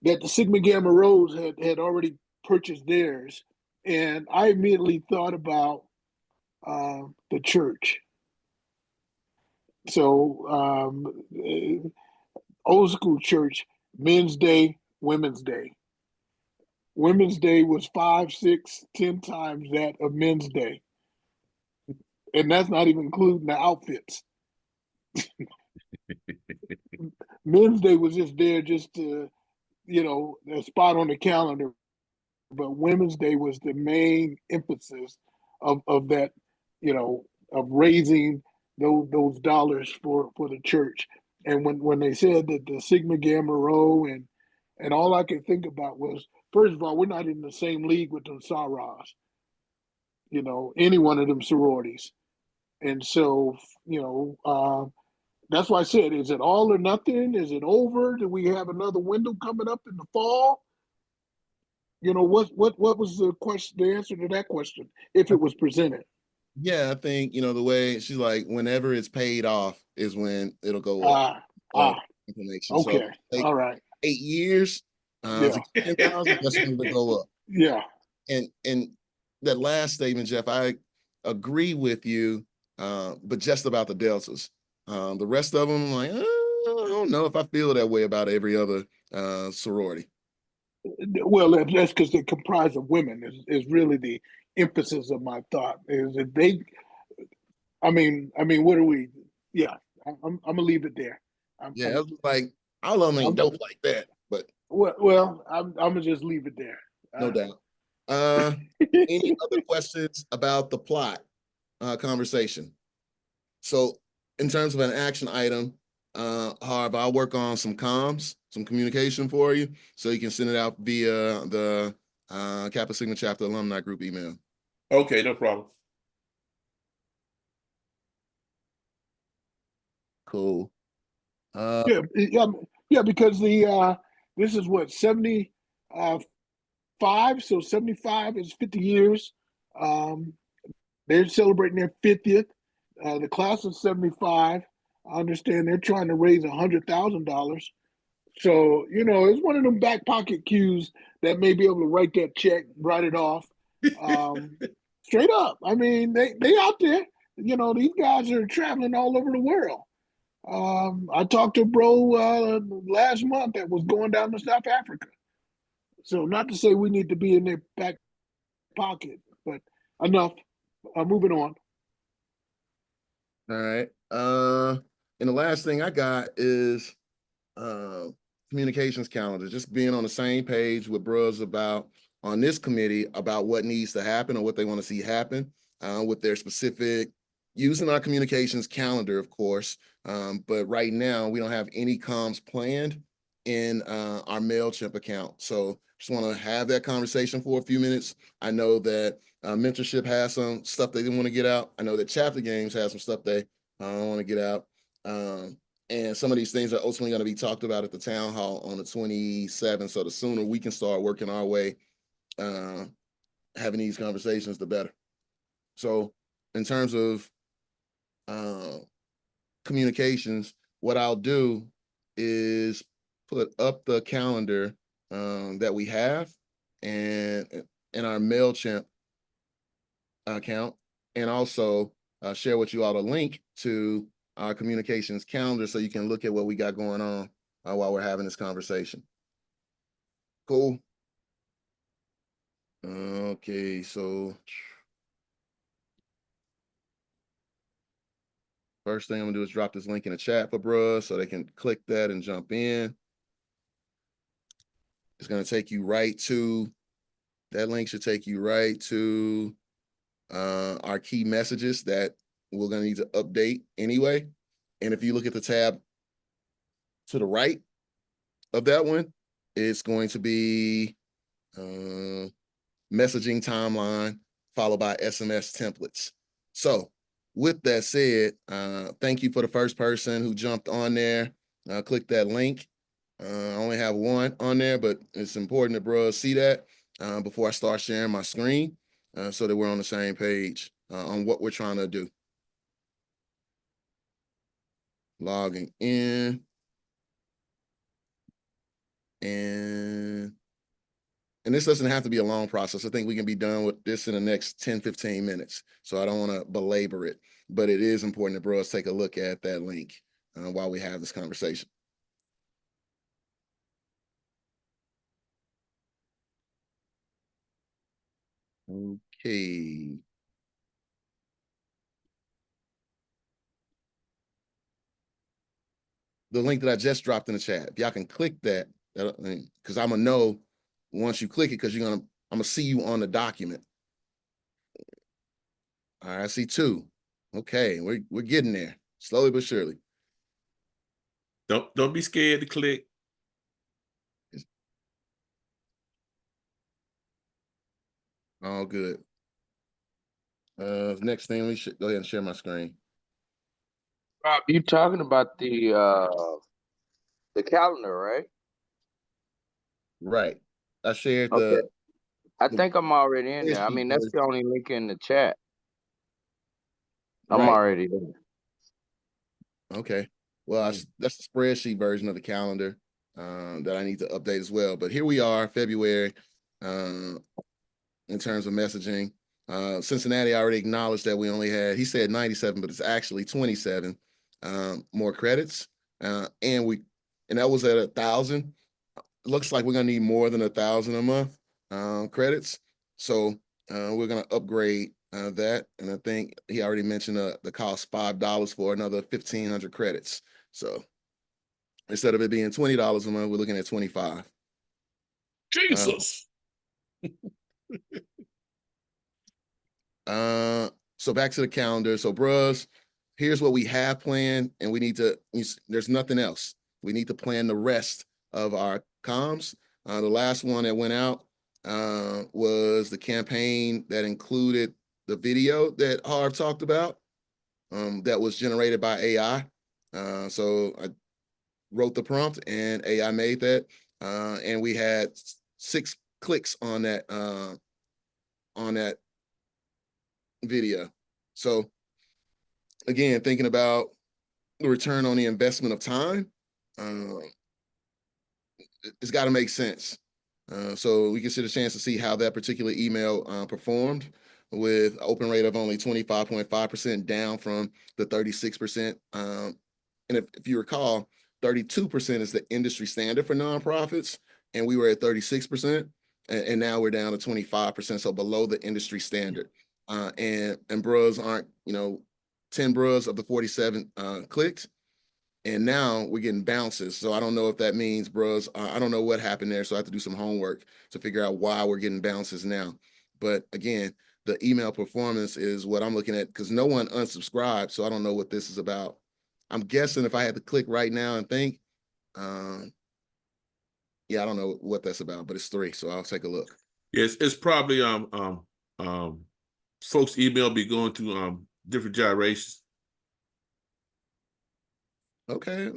that the Sigma Gamma Rho's had already purchased theirs, and I immediately thought about the church. So old school church, Men's Day, Women's Day. Women's Day was 5, 6, 10 times that of Men's Day. And that's not even including the outfits. Men's Day was just there just to, a spot on the calendar. But Women's Day was the main emphasis of that, of raising those dollars for the church. And when they said that the Sigma Gamma Rho and all I could think about was, first of all, we're not in the same league with the Saras. any one of them sororities. And so, that's why I said, is it all or nothing? Is it over? Do we have another window coming up in the fall? What was the question, the answer to that question, if it was presented? Yeah, I think, the way she's like, whenever it's paid off is when it'll go up. Ah, ah, Information. So okay. take All right. 8 years Yeah. to get 10,000, that's when it'll go up. Yeah. And that last statement, Jeff, I agree with you, but just about the deltas. The rest of them, like, I don't know if I feel that way about every other sorority. Well, that's because they're comprised of women is really the emphasis of my thought, is that what are we? Yeah, I'm gonna leave it there. Yeah, it's like all of them ain't dope like that, but I'm gonna just leave it there. no doubt. Any other questions about the plot conversation? So in terms of an action item, Harv, I'll work on some comms, some communication for you, so you can send it out via the Kappa Sigma Chapter Alumni Group email. Okay, no problem. Cool. Yeah, because this is what 75, so 75 is 50 years. They're celebrating their 50th. The class of 75, I understand they're trying to raise $100,000. So, it's one of them back pocket cues that may be able to write that check, write it off. Straight up. I mean, they out there. These guys are traveling all over the world. I talked to a bro last month that was going down to South Africa. So not to say we need to be in their back pocket, but enough. Moving on. All right. And the last thing I got is communications calendar, just being on the same page with bros about on this committee about what needs to happen or what they want to see happen with their specific using our communications calendar, of course. But right now we don't have any comms planned in our MailChimp account. So just want to have that conversation for a few minutes. I know that mentorship has some stuff they want to get out. I know that chapter games has some stuff they want to get out. And some of these things are ultimately going to be talked about at the town hall on the 27th. So the sooner we can start working our way, having these conversations, the better. So in terms of communications, what I'll do is put up the calendar that we have and in our MailChimp account, and also share with you all a link to our communications calendar so you can look at what we got going on while we're having this conversation. Cool. Okay, so first thing I'm gonna do is drop this link in the chat for bruh so they can click that and jump in. It's gonna take you right to, that link should take you right to our key messages that we're gonna need to update anyway. And if you look at the tab to the right of that one, it's going to be messaging timeline followed by SMS templates. So with that said, thank you for the first person who jumped on there. Click that link. I only have one on there, but it's important that bros see that before I start sharing my screen so that we're on the same page on what we're trying to do. Logging in. And this doesn't have to be a long process. I think we can be done with this in the next 10, 15 minutes. So I don't want to belabor it, but it is important that bros take a look at that link while we have this conversation. Okay. The link that I just dropped in the chat, if y'all can click that, because I'm gonna know once you click it, because I'm gonna see you on the document. All right, I see two. Okay, we're getting there slowly but surely. Don't be scared to click. All good. Next thing, we should go ahead and share my screen. Rob, you talking about the calendar, right? Right. I shared Okay. I the think I'm already in there. I mean, that's version. the only link in the chat. I'm Right. already there. Okay. Well, that's the spreadsheet version of the calendar that I need to update as well. But here we are, February, in terms of messaging. Cincinnati already acknowledged that we only had, he said 97, but it's actually 27 more credits. And that was at 1,000. Looks like we're gonna need more than 1,000 a month credits. So we're gonna upgrade that. And I think he already mentioned the cost $5 for another 1,500 credits. So instead of it being $20 a month, we're looking at 25. Jesus. So back to the calendar. So, bros, here's what we have planned, and we need to. There's nothing else. We need to plan the rest of our comms. The last one that went out was the campaign that included the video that Harv talked about. That was generated by AI. So I wrote the prompt, and AI made that, and we had 6 clicks on that video. So again, thinking about the return on the investment of time, it's got to make sense. So we get a chance to see how that particular email performed with open rate of only 25.5%, down from the 36%. And if you recall, 32% is the industry standard for nonprofits, and we were at 36%, and now we're down to 25%, so below the industry standard. And bros aren't, 10 bros of the 47 clicked, and now we're getting bounces. So I don't know if that means bros, I don't know what happened there, so I have to do some homework to figure out why we're getting bounces now. But again, the email performance is what I'm looking at, because no one unsubscribed, so I don't know what this is about. I'm guessing if I had to click right now and think, yeah, I don't know what that's about, but it's 3, so I'll take a look. Yes, it's probably folks' email be going to different gyrations. Okay.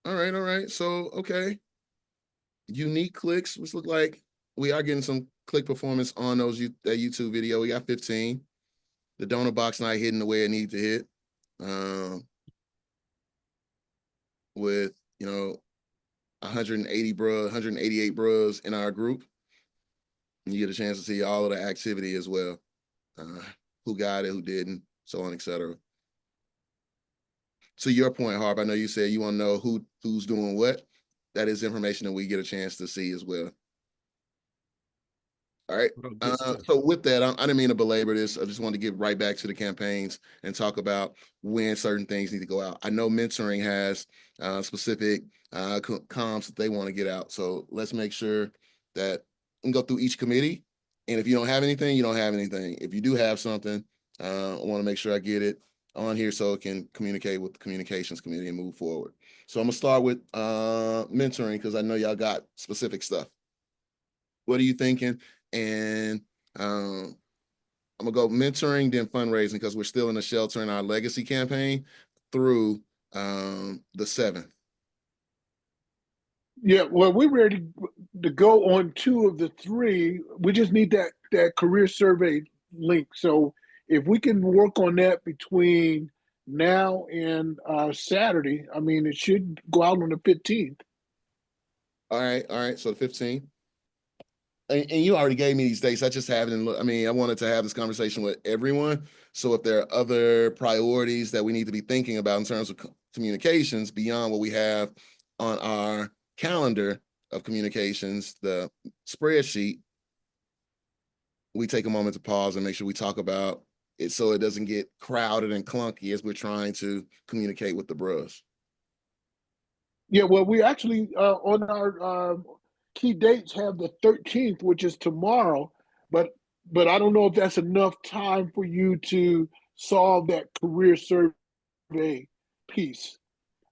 All right. So, okay. Unique clicks, which look like we are getting some click performance on that YouTube video. We got 15. The donor box not hitting the way it needs to hit. With 188 bros in our group. And you get a chance to see all of the activity as well. Who got it, who didn't, so on, etc. To your point, Harv, I know you said you want to know who's doing what. That is information that we get a chance to see as well. All right. So with that, I didn't mean to belabor this. I just wanted to get right back to the campaigns and talk about when certain things need to go out. I know mentoring has specific comms that they want to get out. So let's make sure that we can go through each committee. And if you don't have anything, you don't have anything. If you do have something, I want to make sure I get it on here so it can communicate with the communications committee and move forward. So I'm gonna start with mentoring, because I know y'all got specific stuff. What are you thinking? And I'm gonna go mentoring, then fundraising, because we're still in the Shelter in Our Legacy campaign through the 7th. Yeah, well, we're ready to go on 2 of the 3. We just need that career survey link. So if we can work on that between now and Saturday, I mean, it should go out on the 15th. All right. So the 15th. And you already gave me these dates. I just haven't. I wanted to have this conversation with everyone. So if there are other priorities that we need to be thinking about in terms of communications beyond what we have on our calendar of communications, the spreadsheet, we take a moment to pause and make sure we talk about it so it doesn't get crowded and clunky as we're trying to communicate with the bros. Yeah, well, we actually on our key dates have the 13th, which is tomorrow, but I don't know if that's enough time for you to solve that career survey piece.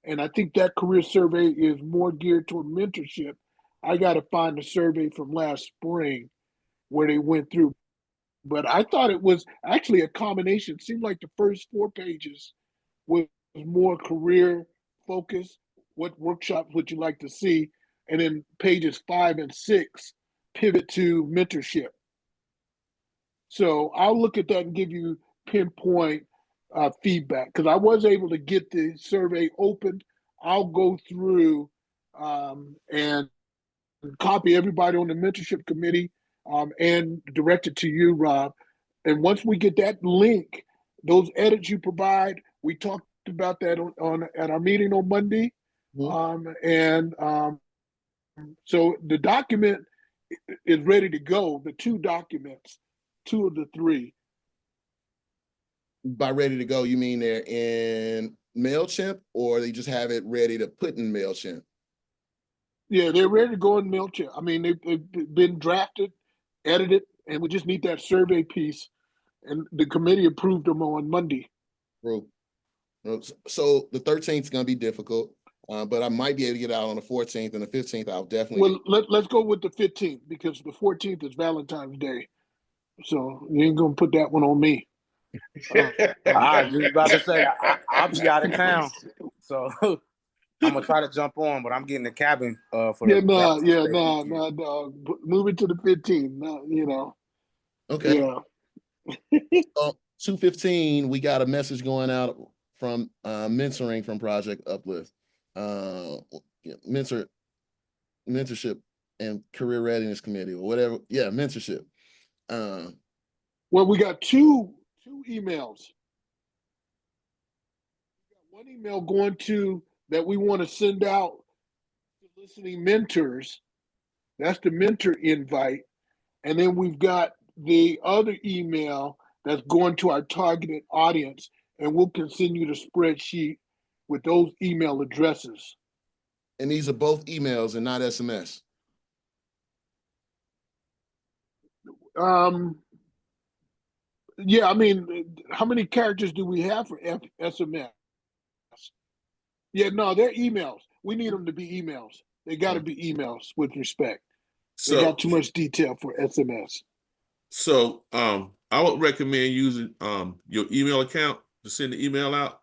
And I think that career survey is more geared toward mentorship. I got to find a survey from last spring where they went through but I thought it was actually a combination. It seemed like the first 4 pages was more career focused. What workshops would you like to see? And then pages 5 and 6 pivot to mentorship. So I'll look at that and give you pinpoint feedback, because I was able to get the survey opened. I'll go through and copy everybody on the mentorship committee and direct it to you, Rob. And once we get that link, those edits you provide, we talked about that on at our meeting on Monday. So the document is ready to go. The 2 documents, 2 of the 3. By ready to go, you mean they're in MailChimp, or they just have it ready to put in MailChimp? Yeah, they're ready to go in MailChimp. I mean, they've been drafted, edited, and we just need that survey piece. And the committee approved them on Monday. So the 13th is going to be difficult, but I might be able to get out on the 14th, and the 15th I'll definitely. Well, let's go with the 15th, because the 14th is Valentine's Day. So you ain't going to put that one on me. I was just about to say I'll be out of town, so I'm gonna try to jump on, but I'm getting the cabin for Yeah, the no. Move it to the 15th. No, you know. Okay. Yeah. 2:15, we got a message going out from mentoring from Project Uplift, mentorship and career readiness committee, or whatever. Yeah, mentorship. Well, we got two emails. We got one email going to that we want to send out to listening mentors. That's the mentor invite. And then we've got the other email that's going to our targeted audience, and we'll continue the spreadsheet with those email addresses. And these are both emails and not SMS. Yeah, I mean, how many characters do we have for SMS? Yeah, no, they're emails. We need them to be emails. They got to be emails with respect. They got too much detail for SMS. So I would recommend using your email account to send the email out.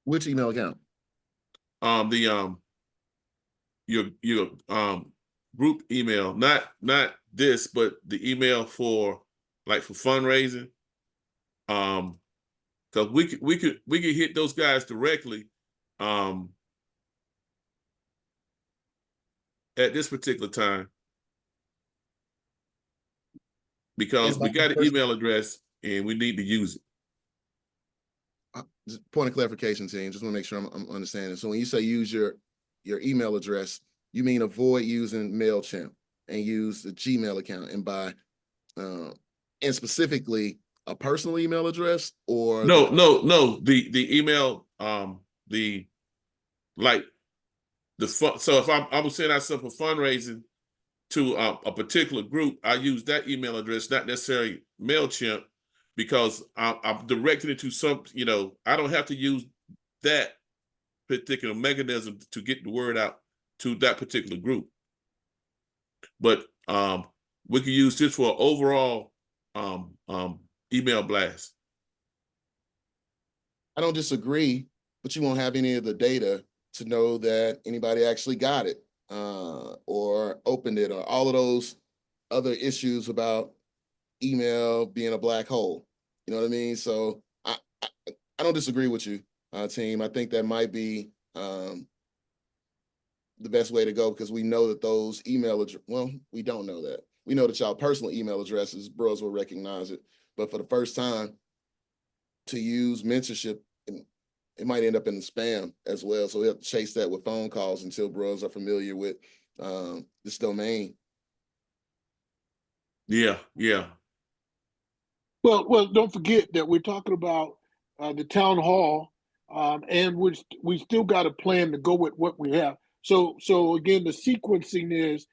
Which email account? Your group email, not this, but the email for fundraising. Because we could hit those guys directly at this particular time, because we got an email address and we need to use it. Just point of clarification, team. Just want to make sure I'm understanding. So when you say use your email address, you mean avoid using MailChimp and use the Gmail account, and by and specifically a personal email address, or no, the email, so if I was sending out stuff for fundraising to a particular group, I use that email address, not necessarily MailChimp, because I'm directing it to some, I don't have to use that particular mechanism to get the word out to that particular group. But we can use this for an overall email blast. I don't disagree, but you won't have any of the data to know that anybody actually got it or opened it, or all of those other issues about email being a black hole. You know what I mean? So I don't disagree with you, team. I think that might be the best way to go, because we know that those we don't know that. We know that y'all personal email addresses, bros will recognize it. But for the first time to use mentorship, it might end up in the spam as well. So we have to chase that with phone calls until bros are familiar with this domain. Yeah. Well, don't forget that we're talking about the town hall, and we still got a plan to go with what we have. So again, the sequencing is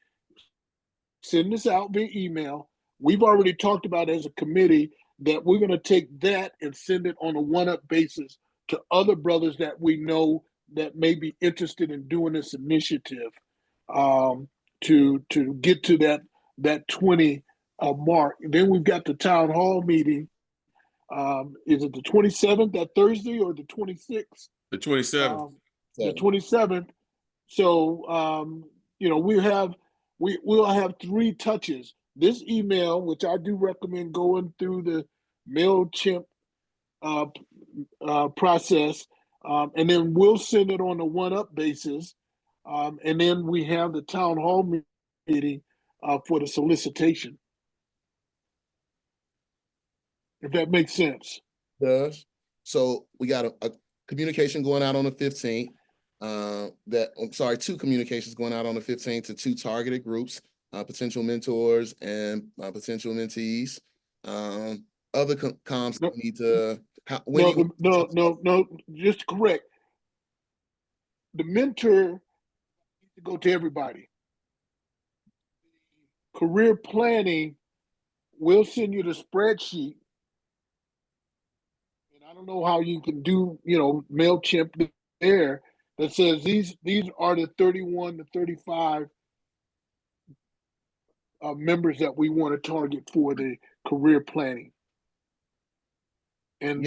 send this out via email. We've already talked about as a committee that we're going to take that and send it on a one-up basis to other brothers that we know that may be interested in doing this initiative. to get to that 20 mark. And then we've got the town hall meeting. Is it the 27th, that Thursday, or the 26th? The 27th. The 27th. So we'll have 3 touches. This email, which I do recommend going through the MailChimp process, and then we'll send it on a one-up basis, and then we have the town hall meeting for the solicitation. If that makes sense. Does. So we got a communication going out on the 15th. Two communications going out on the 15th to 2 targeted groups, potential mentors and potential mentees. Other comms No, need to. No. Just correct. The mentor needs to go to everybody. Career planning, we'll send you the spreadsheet. And I don't know how you can do, MailChimp there that says these are the 31 to 35 members that we want to target for the career planning. And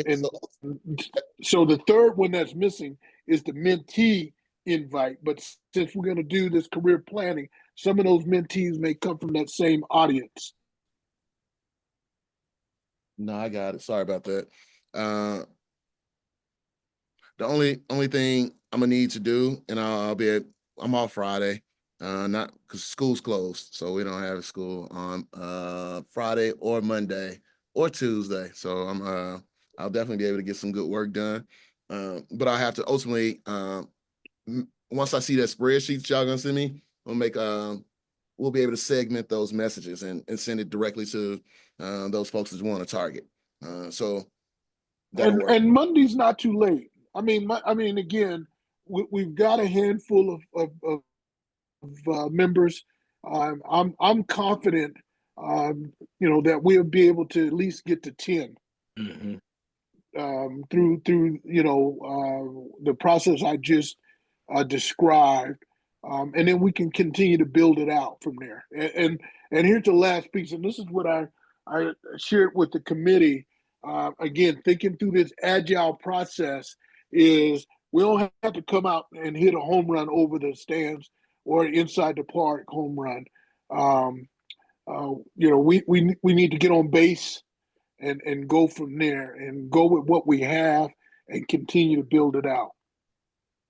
so the third one that's missing is the mentee invite. But since we're going to do this career planning, some of those mentees may come from that same audience. No, I got it. Sorry about that. The only thing I'm gonna need to do, and I'm off Friday, not because school's closed, so we don't have school on Friday or Monday or Tuesday. So I'll definitely be able to get some good work done. But I have to ultimately, once I see that spreadsheet y'all gonna send me, we'll be able to segment those messages and send it directly to those folks that want to target. So that'll work. And Monday's not too late. I mean, again, we've got a handful of members. I'm confident, that we'll be able to at least get to 10 through the process I just described, and then we can continue to build it out from there. And here's the last piece, and this is what I shared with the committee. Again, thinking through this agile process is we don't have to come out and hit a home run over the stands or inside the park home run. We need to get on base and go from there and go with what we have and continue to build it out.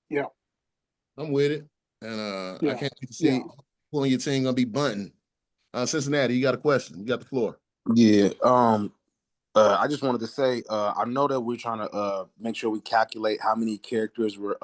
Yeah. I'm with it. And Yeah. I can't wait to see who on your team gonna be bunting. Cincinnati, you got a question. You got the floor. Yeah. I just wanted to say, I know that we're trying to make sure we calculate how many characters we're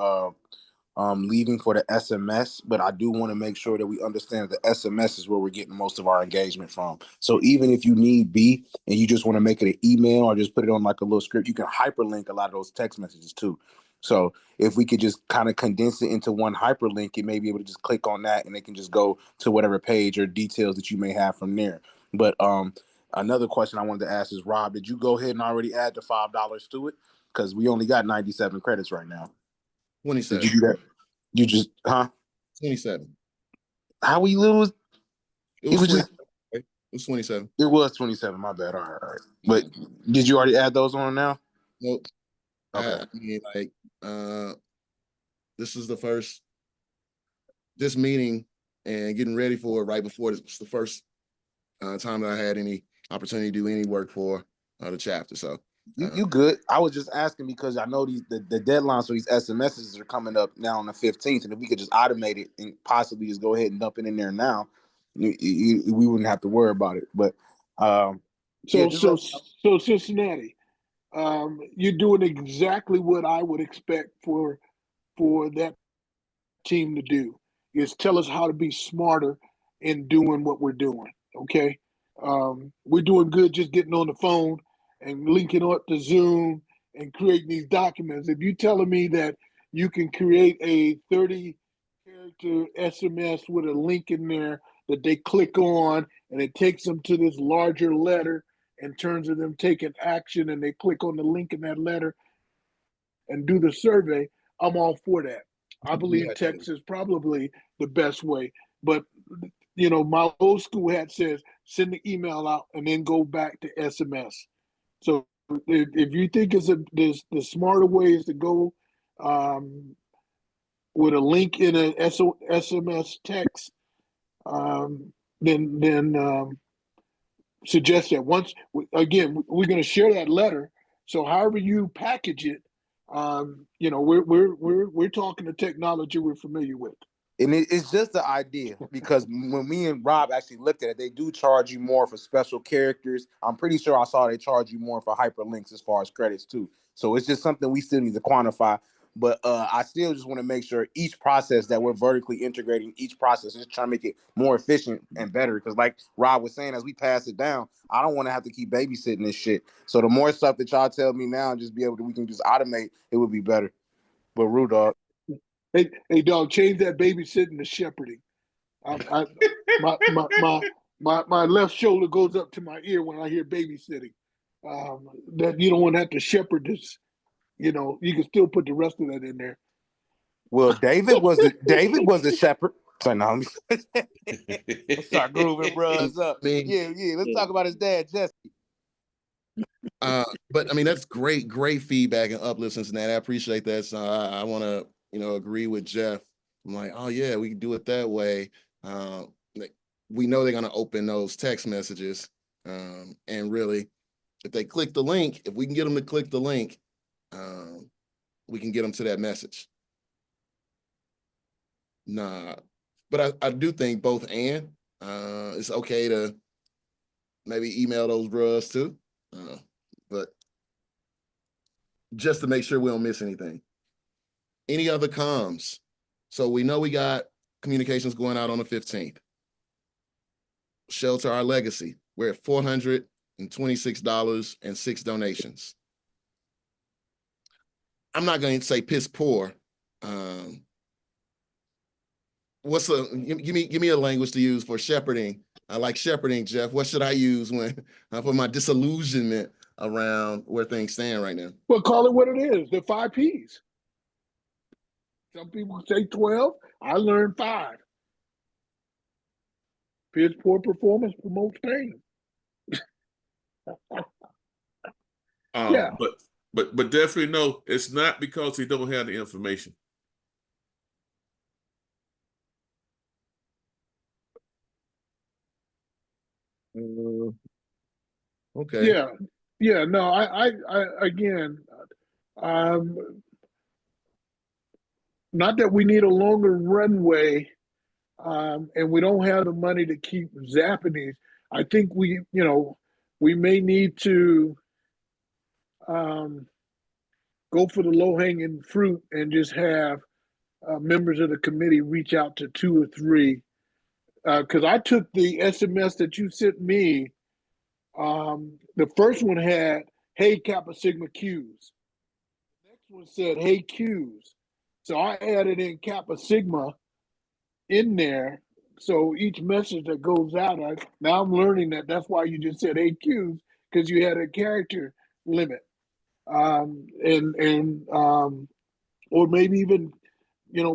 leaving for the SMS, but I do want to make sure that we understand that the SMS is where we're getting most of our engagement from. So even if you need B and you just want to make it an email or just put it on like a little script, you can hyperlink a lot of those text messages too. So if we could just kind of condense it into one hyperlink, it may be able to just click on that and it can just go to whatever page or details that you may have from there. But another question I wanted to ask is, Rob, did you go ahead and already add the $5 to it? Because we only got 97 credits right now. 27. Did you do that? You just, 27. How we lose? It was 27. It was 27. My bad. All right. But did you already add those on now? Nope. Okay. This is this meeting and getting ready for it right before this was the first time that I had any opportunity to do any work for the chapter. So you good. I was just asking because I know the deadlines for these SMSs are coming up now on the 15th, and if we could just automate it and possibly just go ahead and dump it in there now, we wouldn't have to worry about it. But so Cincinnati, you're doing exactly what I would expect for that team to do, is tell us how to be smarter in doing what we're doing. Okay. We're doing good just getting on the phone and linking up to Zoom and creating these documents. If you're telling me that you can create a 30-character SMS with a link in there that they click on and it takes them to this larger letter in terms of them taking action, and they click on the link in that letter and do the survey, I'm all for that. I believe text is probably the best way. but my old school hat says send the email out and then go back to SMS. So if you think there's the smarter ways to go, with a link in an SMS text, then suggest that. Once again, we're going to share that letter. So however you package it, we're talking to technology we're familiar with. And it's just the idea, because when me and Rob actually looked at it, they do charge you more for special characters. I'm pretty sure I saw they charge you more for hyperlinks as far as credits too. So it's just something we still need to quantify. But I still just want to make sure each process that we're vertically integrating, each process is trying to make it more efficient and better. Because like Rob was saying, as we pass it down, I don't want to have to keep babysitting this shit. So the more stuff that y'all tell me now and just be able to, we can just automate, it would be better. But Rue, dog. Hey, dog, change that babysitting to shepherding. My left shoulder goes up to my ear when I hear babysitting. That you don't want to have to shepherd this. You can still put the rest of that in there. Well, David was a shepherd. So now let's start grooving bros up. I mean, Yeah. Let's talk about his dad, Jesse. But I mean, that's great feedback and uplift, Cincinnati. I appreciate that. So I want to, agree with Jeff. I'm like, oh yeah, we can do it that way. We know they're going to open those text messages. And really, if they click the link, if we can get them to click the link, we can get them to that message. Nah, but I do think both and it's okay to maybe email those bros too. But just to make sure we don't miss anything. Any other comms? So we know we got communications going out on the 15th. Shelter Our Legacy. We're at $426 and 6 donations. I'm not going to say piss poor. Give me a language to use for shepherding. I like shepherding, Jeff. What should I use for my disillusionment around where things stand right now? Well, call it what it is. The 5 Ps. Some people say 12. I learned 5. Piss poor performance promotes pain. Yeah. But definitely no, it's not because they don't have the information. Okay. Yeah. No, I again, not that we need a longer runway, and we don't have the money to keep zapping these. I think we may need to go for the low hanging fruit and just have members of the committee reach out to 2 or 3. Because I took the SMS that you sent me. The first one had, "Hey Kappa Sigma Qs." The next one said, "Hey Qs." So I added in Kappa Sigma in there. So each message that goes out, now I'm learning that that's why you just said "Hey Qs," because you had a character limit, or maybe even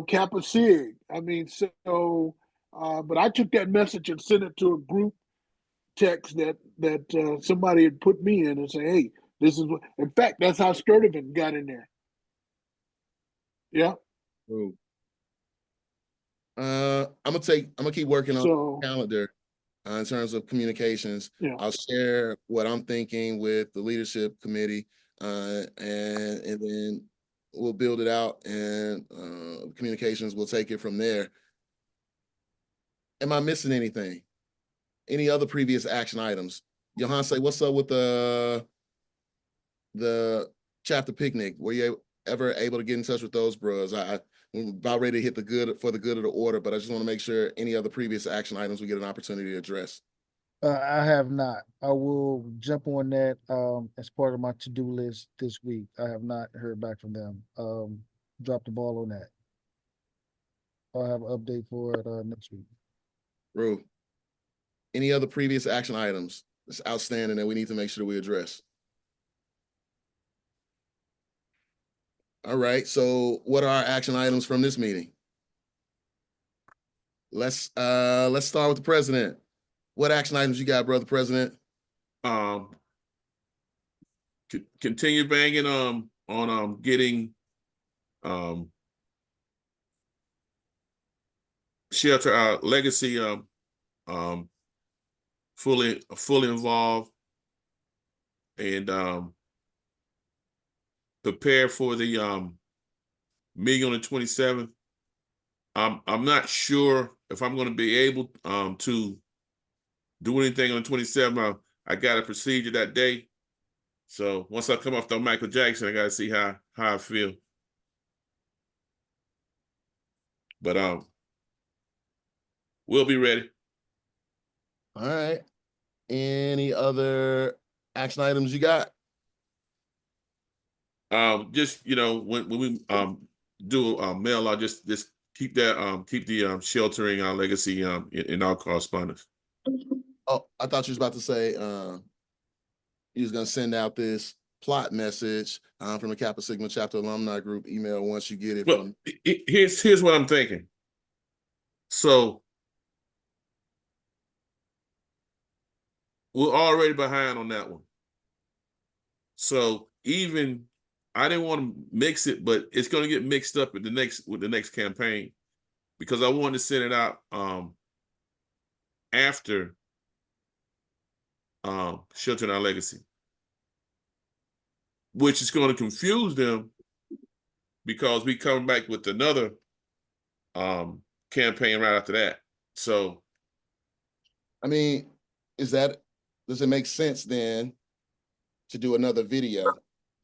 Kappa Sig. I mean, so but I took that message and sent it to a group text that somebody had put me in and say, "Hey, this is what." In fact, that's how Sturtevant got in there. Yeah. I'm gonna keep working on the calendar in terms of communications. Yeah. I'll share what I'm thinking with the leadership committee, and then we'll build it out, and communications will take it from there. Am I missing anything? Any other previous action items? Johan, say what's up with the chapter picnic? Were you ever able to get in touch with those bros? I'm about ready to hit the good of the order, but I just want to make sure any other previous action items we get an opportunity to address. I have not. I will jump on that as part of my to-do list this week. I have not heard back from them. Drop the ball on that. I'll have an update for it next week. Rue, any other previous action items that's outstanding that we need to make sure we address? All right, so what are our action items from this meeting? let's start with the president. What action items you got, brother president? Continue banging on getting Shelter Our Legacy fully involved, and prepare for the meeting on the 27th. I'm not sure if I'm going to be able to do anything on the 27th. I got a procedure that day, so once I come off the Michael Jackson, I got to see how I feel. But we'll be ready. All right. Any other action items you got? Just when we do mail out, just keep that keep the Sheltering Our Legacy in our correspondence. Oh, I thought you was about to say you was gonna send out this plot message from the Kappa Sigma chapter alumni group email once you get it. Well, here's what I'm thinking. So we're already behind on that one. So even I didn't want to mix it, but it's going to get mixed up with the next campaign, because I wanted to send it out after Sheltering Our Legacy, which is going to confuse them because we come back with another campaign right after that. So, I mean, does it make sense then to do another video,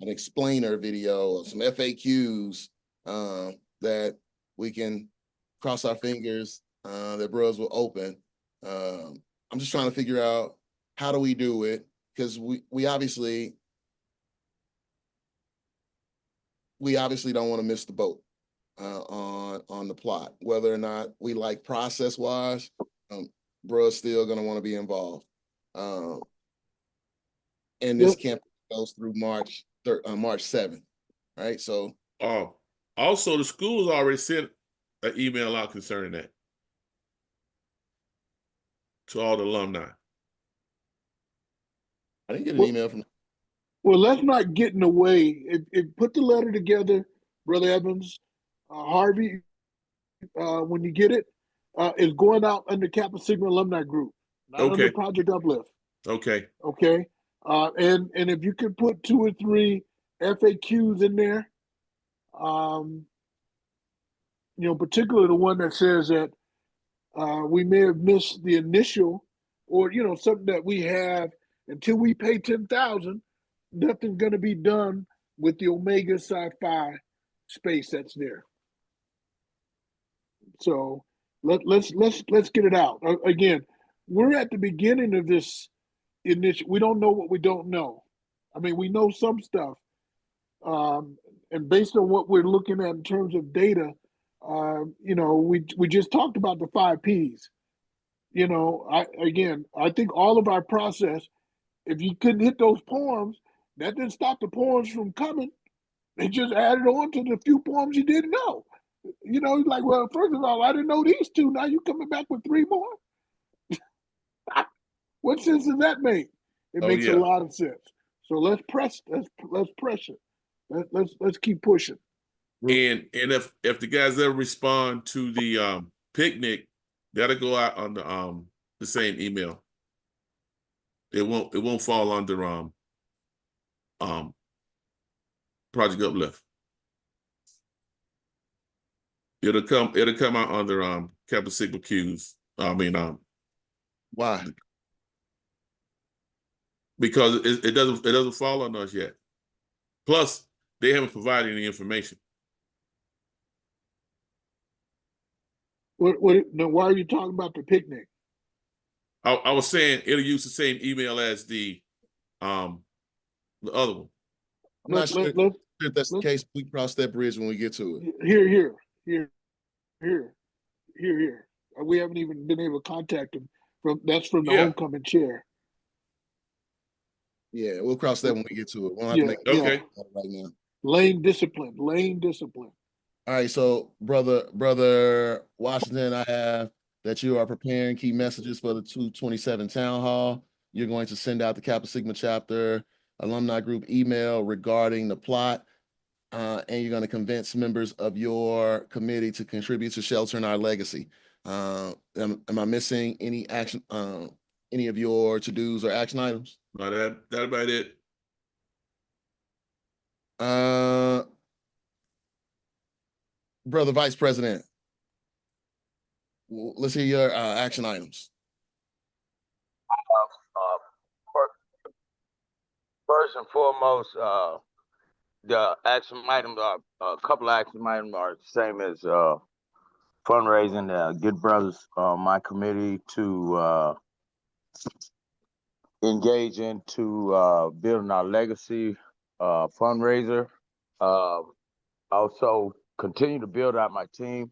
an explainer video, some FAQs that we can cross our fingers that bros will open? I'm just trying to figure out, how do we do it? Because we obviously don't want to miss the boat on the plot, whether or not we like process wise. Bros still gonna want to be involved. And this campaign goes through March 7th, right? So, also the schools already sent an email out concerning that to all the alumni. I didn't get an email from. Well, let's not get in the way. Put the letter together, Brother Evans, Harvey. When you get it, it's going out under Kappa Sigma Alumni Group, not under Project Uplift. Okay. Okay. And if you could put 2 or 3 FAQs in there, particularly the one that says that we may have missed the initial, or something that we have until we pay 10,000, nothing's going to be done with the Omega Sci-Fi space that's there. So let's get it out. Again, we're at the beginning of this initiative. We don't know what we don't know. I mean, we know some stuff, and based on what we're looking at in terms of data, we just talked about the 5 Ps. I think all of our process, if you couldn't hit those poems, that didn't stop the poems from coming. They just added on to the few poems you didn't know. Like, well, first of all, I didn't know these 2. Now you coming back with 3 more? What sense does that make? It makes a lot of sense. So let's press it. Let's keep pushing. And if the guys ever respond to the picnic, that'll go out on the same email. It won't fall under Project Uplift. It'll come out under Kappa Sigma Q's. Why? Because it doesn't fall on us yet. Plus, they haven't provided any information. Why are you talking about the picnic? I was saying it'll use the same email as the other one. I'm not sure if that's the case. We cross that bridge when we get to it. Here. We haven't even been able to contact him. That's from the homecoming chair. Yeah, we'll cross that when we get to it. We don't have to make okay right now. Lane discipline. All right, so brother Washington, I have that you are preparing key messages for the 227 town hall. You're going to send out the Kappa Sigma chapter alumni group email regarding the plot. And you're going to convince members of your committee to contribute to sheltering our legacy. Am I missing any action, any of your to-dos or action items? No, that about it. Brother Vice President, let's hear your action items. First and foremost, the action items are a couple of action items are the same as fundraising. Good brothers, my committee to engage into building our legacy fundraiser. Also, continue to build out my team.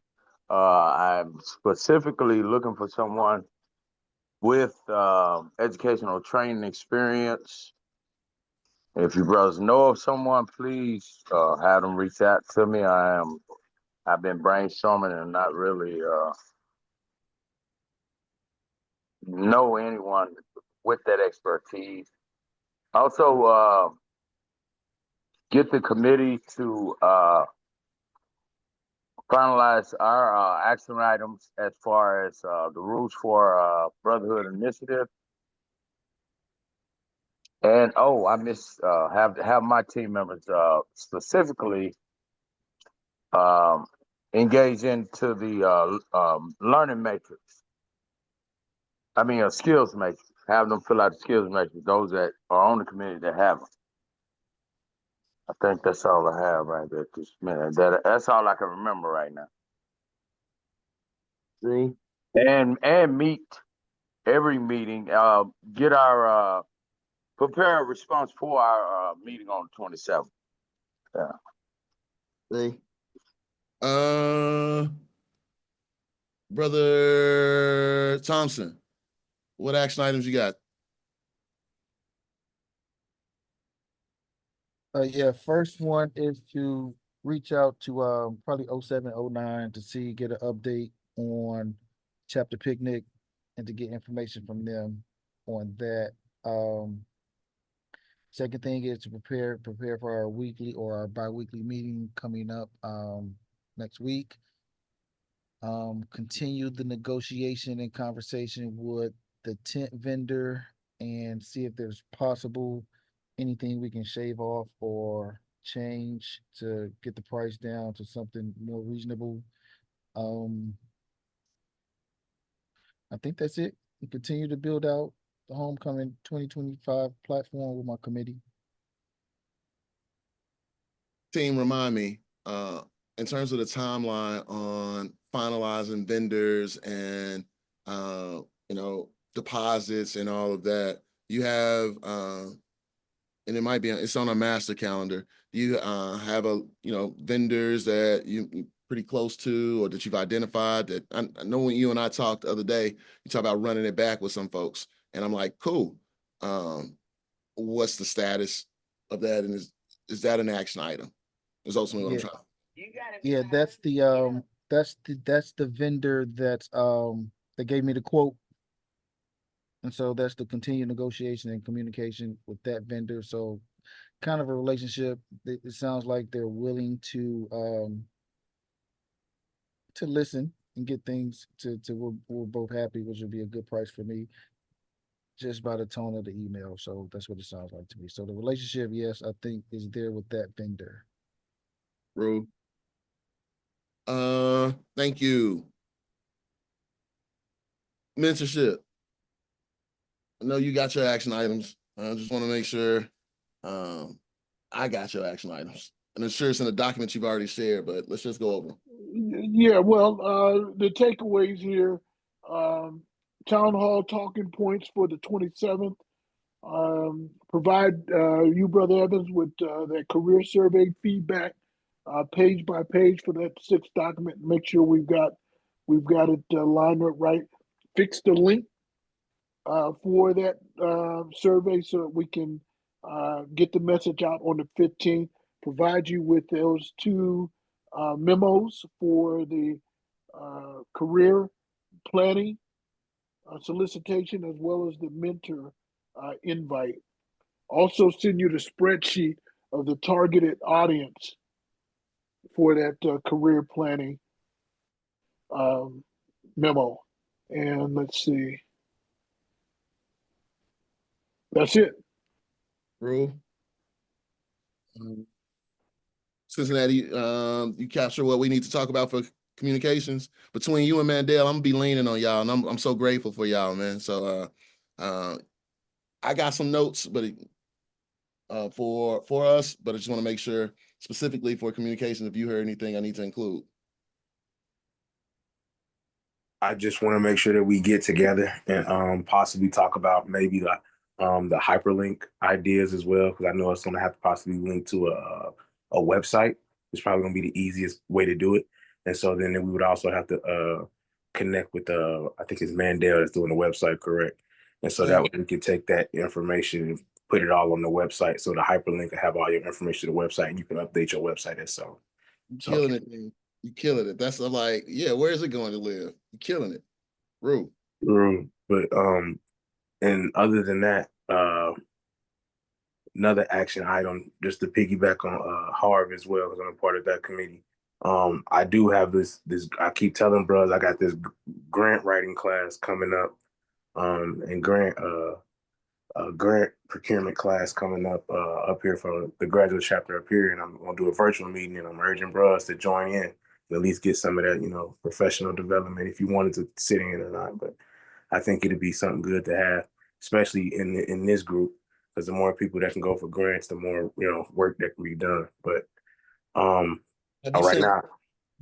I'm specifically looking for someone with educational training experience. If you brothers know of someone, please have them reach out to me. I've been brainstorming and not really know anyone with that expertise. Also, get the committee to finalize our action items as far as the rules for Brotherhood Initiative. And I miss have my team members specifically engage into the learning matrix. I mean, a skills matrix. Have them fill out the skills matrix. Those that are on the committee that have them. I think that's all I have right there. This minute. That's all I can remember right now. Rule. And meet every meeting. Get our prepare a response for our meeting on the 27th. Yeah. Rule. Brother Thompson, what action items you got? Yeah, first one is to reach out to probably 07, 09 to get an update on chapter picnic and to get information from them on that. Second thing is to prepare for our weekly or our bi-weekly meeting coming up next week. Continue the negotiation and conversation with the tent vendor and see if there's possible anything we can shave off or change to get the price down to something more reasonable. I think that's it. We continue to build out the homecoming 2025 platform with my committee. Team, remind me, in terms of the timeline on finalizing vendors and deposits and all of that, you have and it might be it's on a master calendar. Do you have vendors that you pretty close to or that you've identified? That I know when you and I talked the other day, you talked about running it back with some folks, and I'm like, cool. What's the status of that, and is that an action item? Is ultimately what I'm trying. Yeah, that's the vendor that gave me the quote. And so that's the continued negotiation and communication with that vendor. So kind of a relationship. It sounds like they're willing to listen and get things to we're both happy, which would be a good price for me. Just by the tone of the email. So that's what it sounds like to me. So the relationship, yes, I think is there with that vendor. Rue. Thank you. Mentorship. I know you got your action items. I just want to make sure I got your action items. And I'm sure it's in the documents you've already shared, but let's just go over them. Yeah, well, the takeaways here, town hall talking points for the 27th. Provide you, Brother Evans, with that career survey feedback, page by page for that 6th document. Make sure we've got it lined up right. Fix the link for that survey so that we can get the message out on the 15th. Provide you with those 2 memos for the career planning solicitation as well as the mentor invite. Also send you the spreadsheet of the targeted audience for that career planning memo. And let's see. That's it. Rule. Cincinnati, you capture what we need to talk about for communications between you and Mandel. I'm gonna be leaning on y'all, and I'm so grateful for y'all, man. So I got some notes, but for us, but I just want to make sure specifically for communications, if you heard anything I need to include. I just want to make sure that we get together and possibly talk about maybe the hyperlink ideas as well, because I know it's going to have to possibly link to a website. It's probably going to be the easiest way to do it. And so then we would also have to connect with I think it's Mandel that's doing the website, correct? And so that way we can take that information and put it all on the website. So the hyperlink will have all your information to the website, and you can update your website as so. You killing it, man. You killing it. That's like, yeah, where is it going to live? You killing it. Rue. But and other than that, another action item just to piggyback on Harv as well, because I'm a part of that committee. I do have this I keep telling bros I got this grant writing class coming up, and grant procurement class coming up here for the graduate chapter up here, and I'm gonna do a virtual meeting, and I'm urging bros to join in and at least get some of that, professional development if you wanted to sit in or not. But I think it'd be something good to have, especially in this group, because the more people that can go for grants, the more work that can be done. But right now,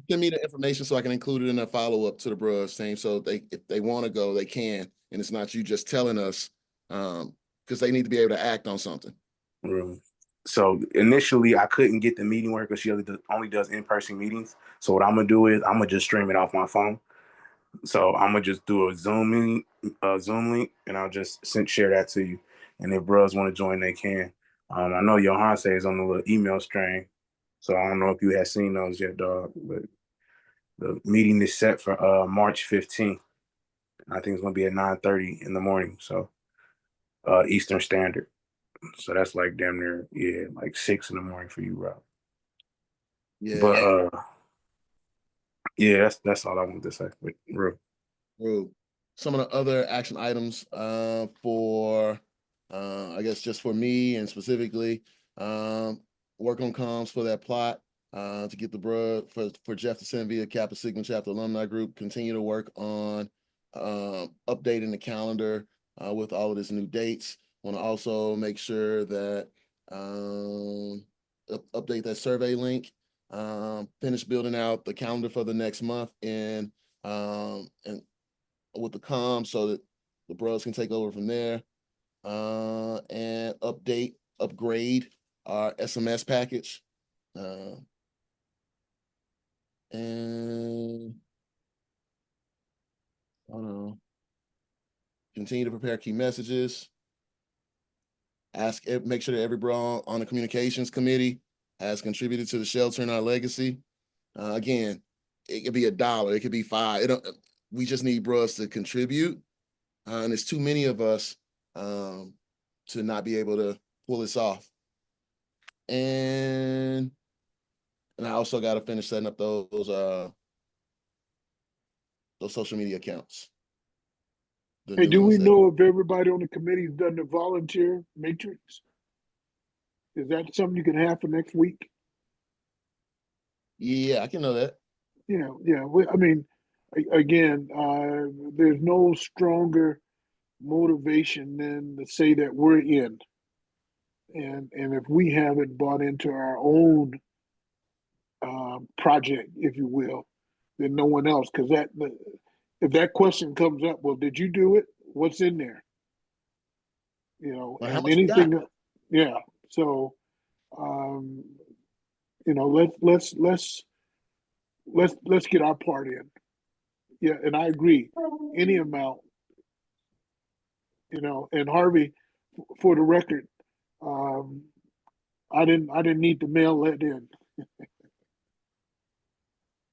send me the information so I can include it in a follow up to the bros team, so if they want to go, they can, and it's not you just telling us, because they need to be able to act on something. So initially, I couldn't get the meeting worker. She only does in-person meetings. So what I'm gonna do is I'm gonna just stream it off my phone. So I'm gonna just do a Zoom link, and I'll just share that to you. And if bros want to join, they can. I know Johan is on the little email string, so I don't know if you have seen those yet, dog. But the meeting is set for March 15th. I think it's gonna be at 9:30 in the morning, so Eastern Standard. So that's like damn near like 6 in the morning for you, Rob. Yeah. But yeah, that's all I wanted to say. But Rue. Some of the other action items for I guess just for me and specifically, work on comms for that plot to get the bruh for Jeff to send via Kappa Sigma Chapter Alumni Group. Continue to work on updating the calendar with all of these new dates. Want to also make sure that update that survey link. Finish building out the calendar for the next month and with the comms so that the bros can take over from there, and upgrade our SMS package, and I don't know, continue to prepare key messages. Make sure that every bro on the communications committee has contributed to the shelter and our legacy. Again, it could be $1, it could be $5. We just need bros to contribute, and there's too many of us to not be able to pull this off. And I also got to finish setting up those social media accounts. Hey, do we know if everybody on the committee's done the volunteer matrix? Is that something you can have for next week? Yeah, I can know that. Yeah. I mean, again, there's no stronger motivation than to say that we're in. And if we haven't bought into our own project, if you will, then no one else. Because if that question comes up, well, did you do it? What's in there? And anything. Yeah. So, let's get our part in. Yeah, and I agree. Any amount, and Harvey, for the record, I didn't need to mail that in.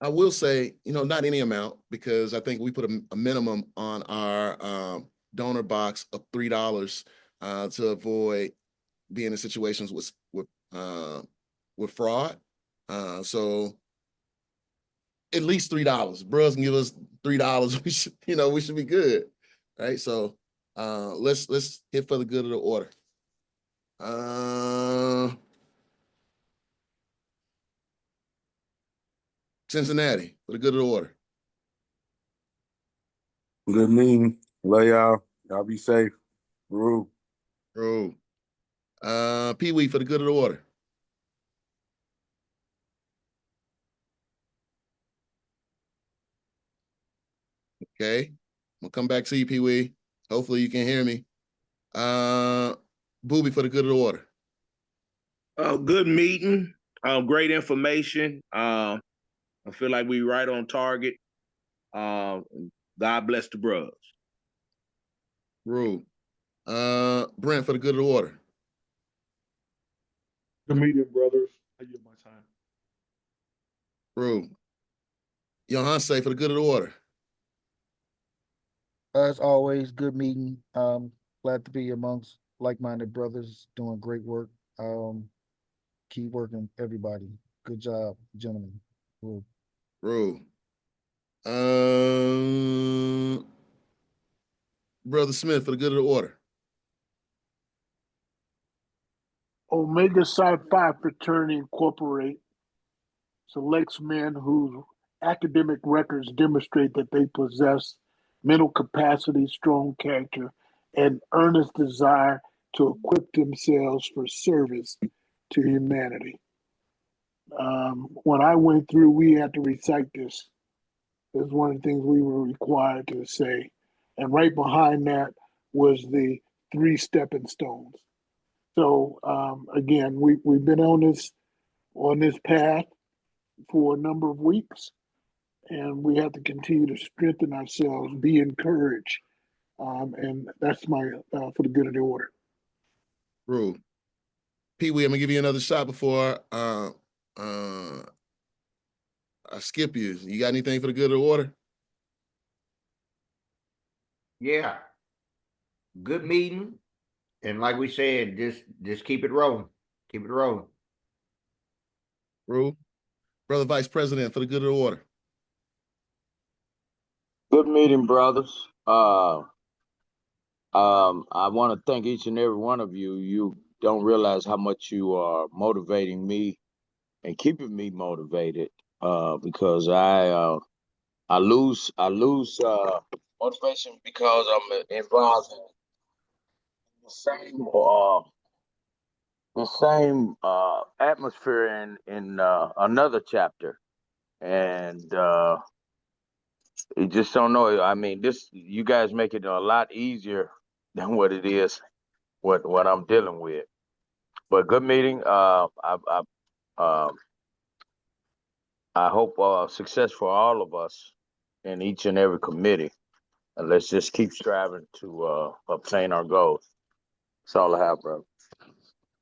I will say, not any amount, because I think we put a minimum on our donor box of $3 to avoid being in situations with fraud. So at least $3. Bros can give us $3. We should be good, right? So let's hit for the good of the order. Cincinnati, for the good of the order. Good meeting. Love y'all. Y'all be safe. Rue. Pee Wee, for the good of the order. Okay. I'm gonna come back to you, Pee Wee. Hopefully you can hear me. Booby, for the good of the order. Good meeting. Great information. I feel like we right on target. God bless the brothers. Rule. Brent, for the good of the order. Good meeting, brothers. I give my time. Rule. Yohanse, for the good of the order. As always, good meeting. Glad to be amongst like-minded brothers doing great work. Keep working, everybody. Good job, gentlemen. Rule. Brother Smith, for the good of the order. Omega Psi Phi Fraternity Incorporate selects men whose academic records demonstrate that they possess mental capacity, strong character, and earnest desire to equip themselves for service to humanity. When I went through, we had to recite this. It was one of the things we were required to say. And right behind that was the 3 stepping stones. So again, we've been on this path for a number of weeks, and we have to continue to strengthen ourselves, be encouraged, and that's my for the good of the order. Rule. Pee Wee, I'm gonna give you another shot before I skip you. You got anything for the good of the order? Yeah. Good meeting. And like we said, just keep it rolling. Keep it rolling. Rule. Brother Vice President, for the good of the order. Good meeting, brothers. I want to thank each and every one of you. You don't realize how much you are motivating me and keeping me motivated. Because I lose motivation because I'm involved in the same atmosphere in another chapter, and you just don't know. I mean, you guys make it a lot easier than what it is, what I'm dealing with. But good meeting. I hope success for all of us in each and every committee. And let's just keep striving to obtain our goals. That's all I have, bro.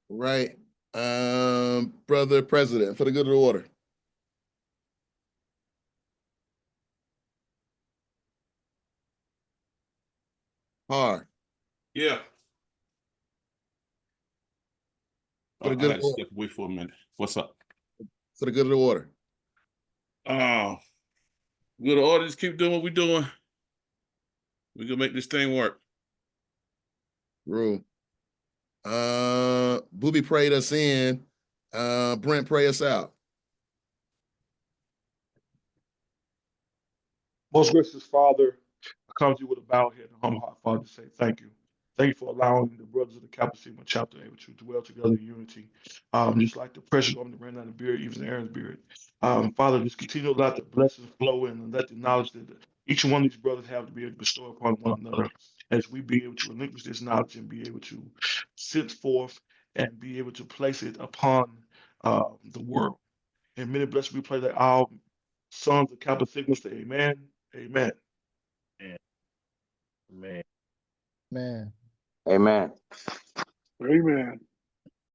Right. Brother President, for the good of the order. Hard. Yeah. For the I good had of to the order. step away for a minute. What's up? For the good of the order. Good order. Just keep doing what we're doing. We're gonna make this thing work. Rule. Booby prayed us in. Brent, pray us out. Most gracious Father, I come to you with a bowed head and humble heart, Father, to say thank you. Thank you for allowing the brothers of the Kappa Sigma chapter able to dwell together in unity. Just like the precious woman that ran out of the beard, even Aaron's beard. Father, just continue to let the blessings flow in and let the knowledge that each one of these brothers have to be able to bestow upon one another as we be able to relinquish this knowledge and be able to send forth and be able to place it upon the world. And many blessings we pray that our sons of Kappa Sigma say amen. Amen. Man. Man. Amen. Amen.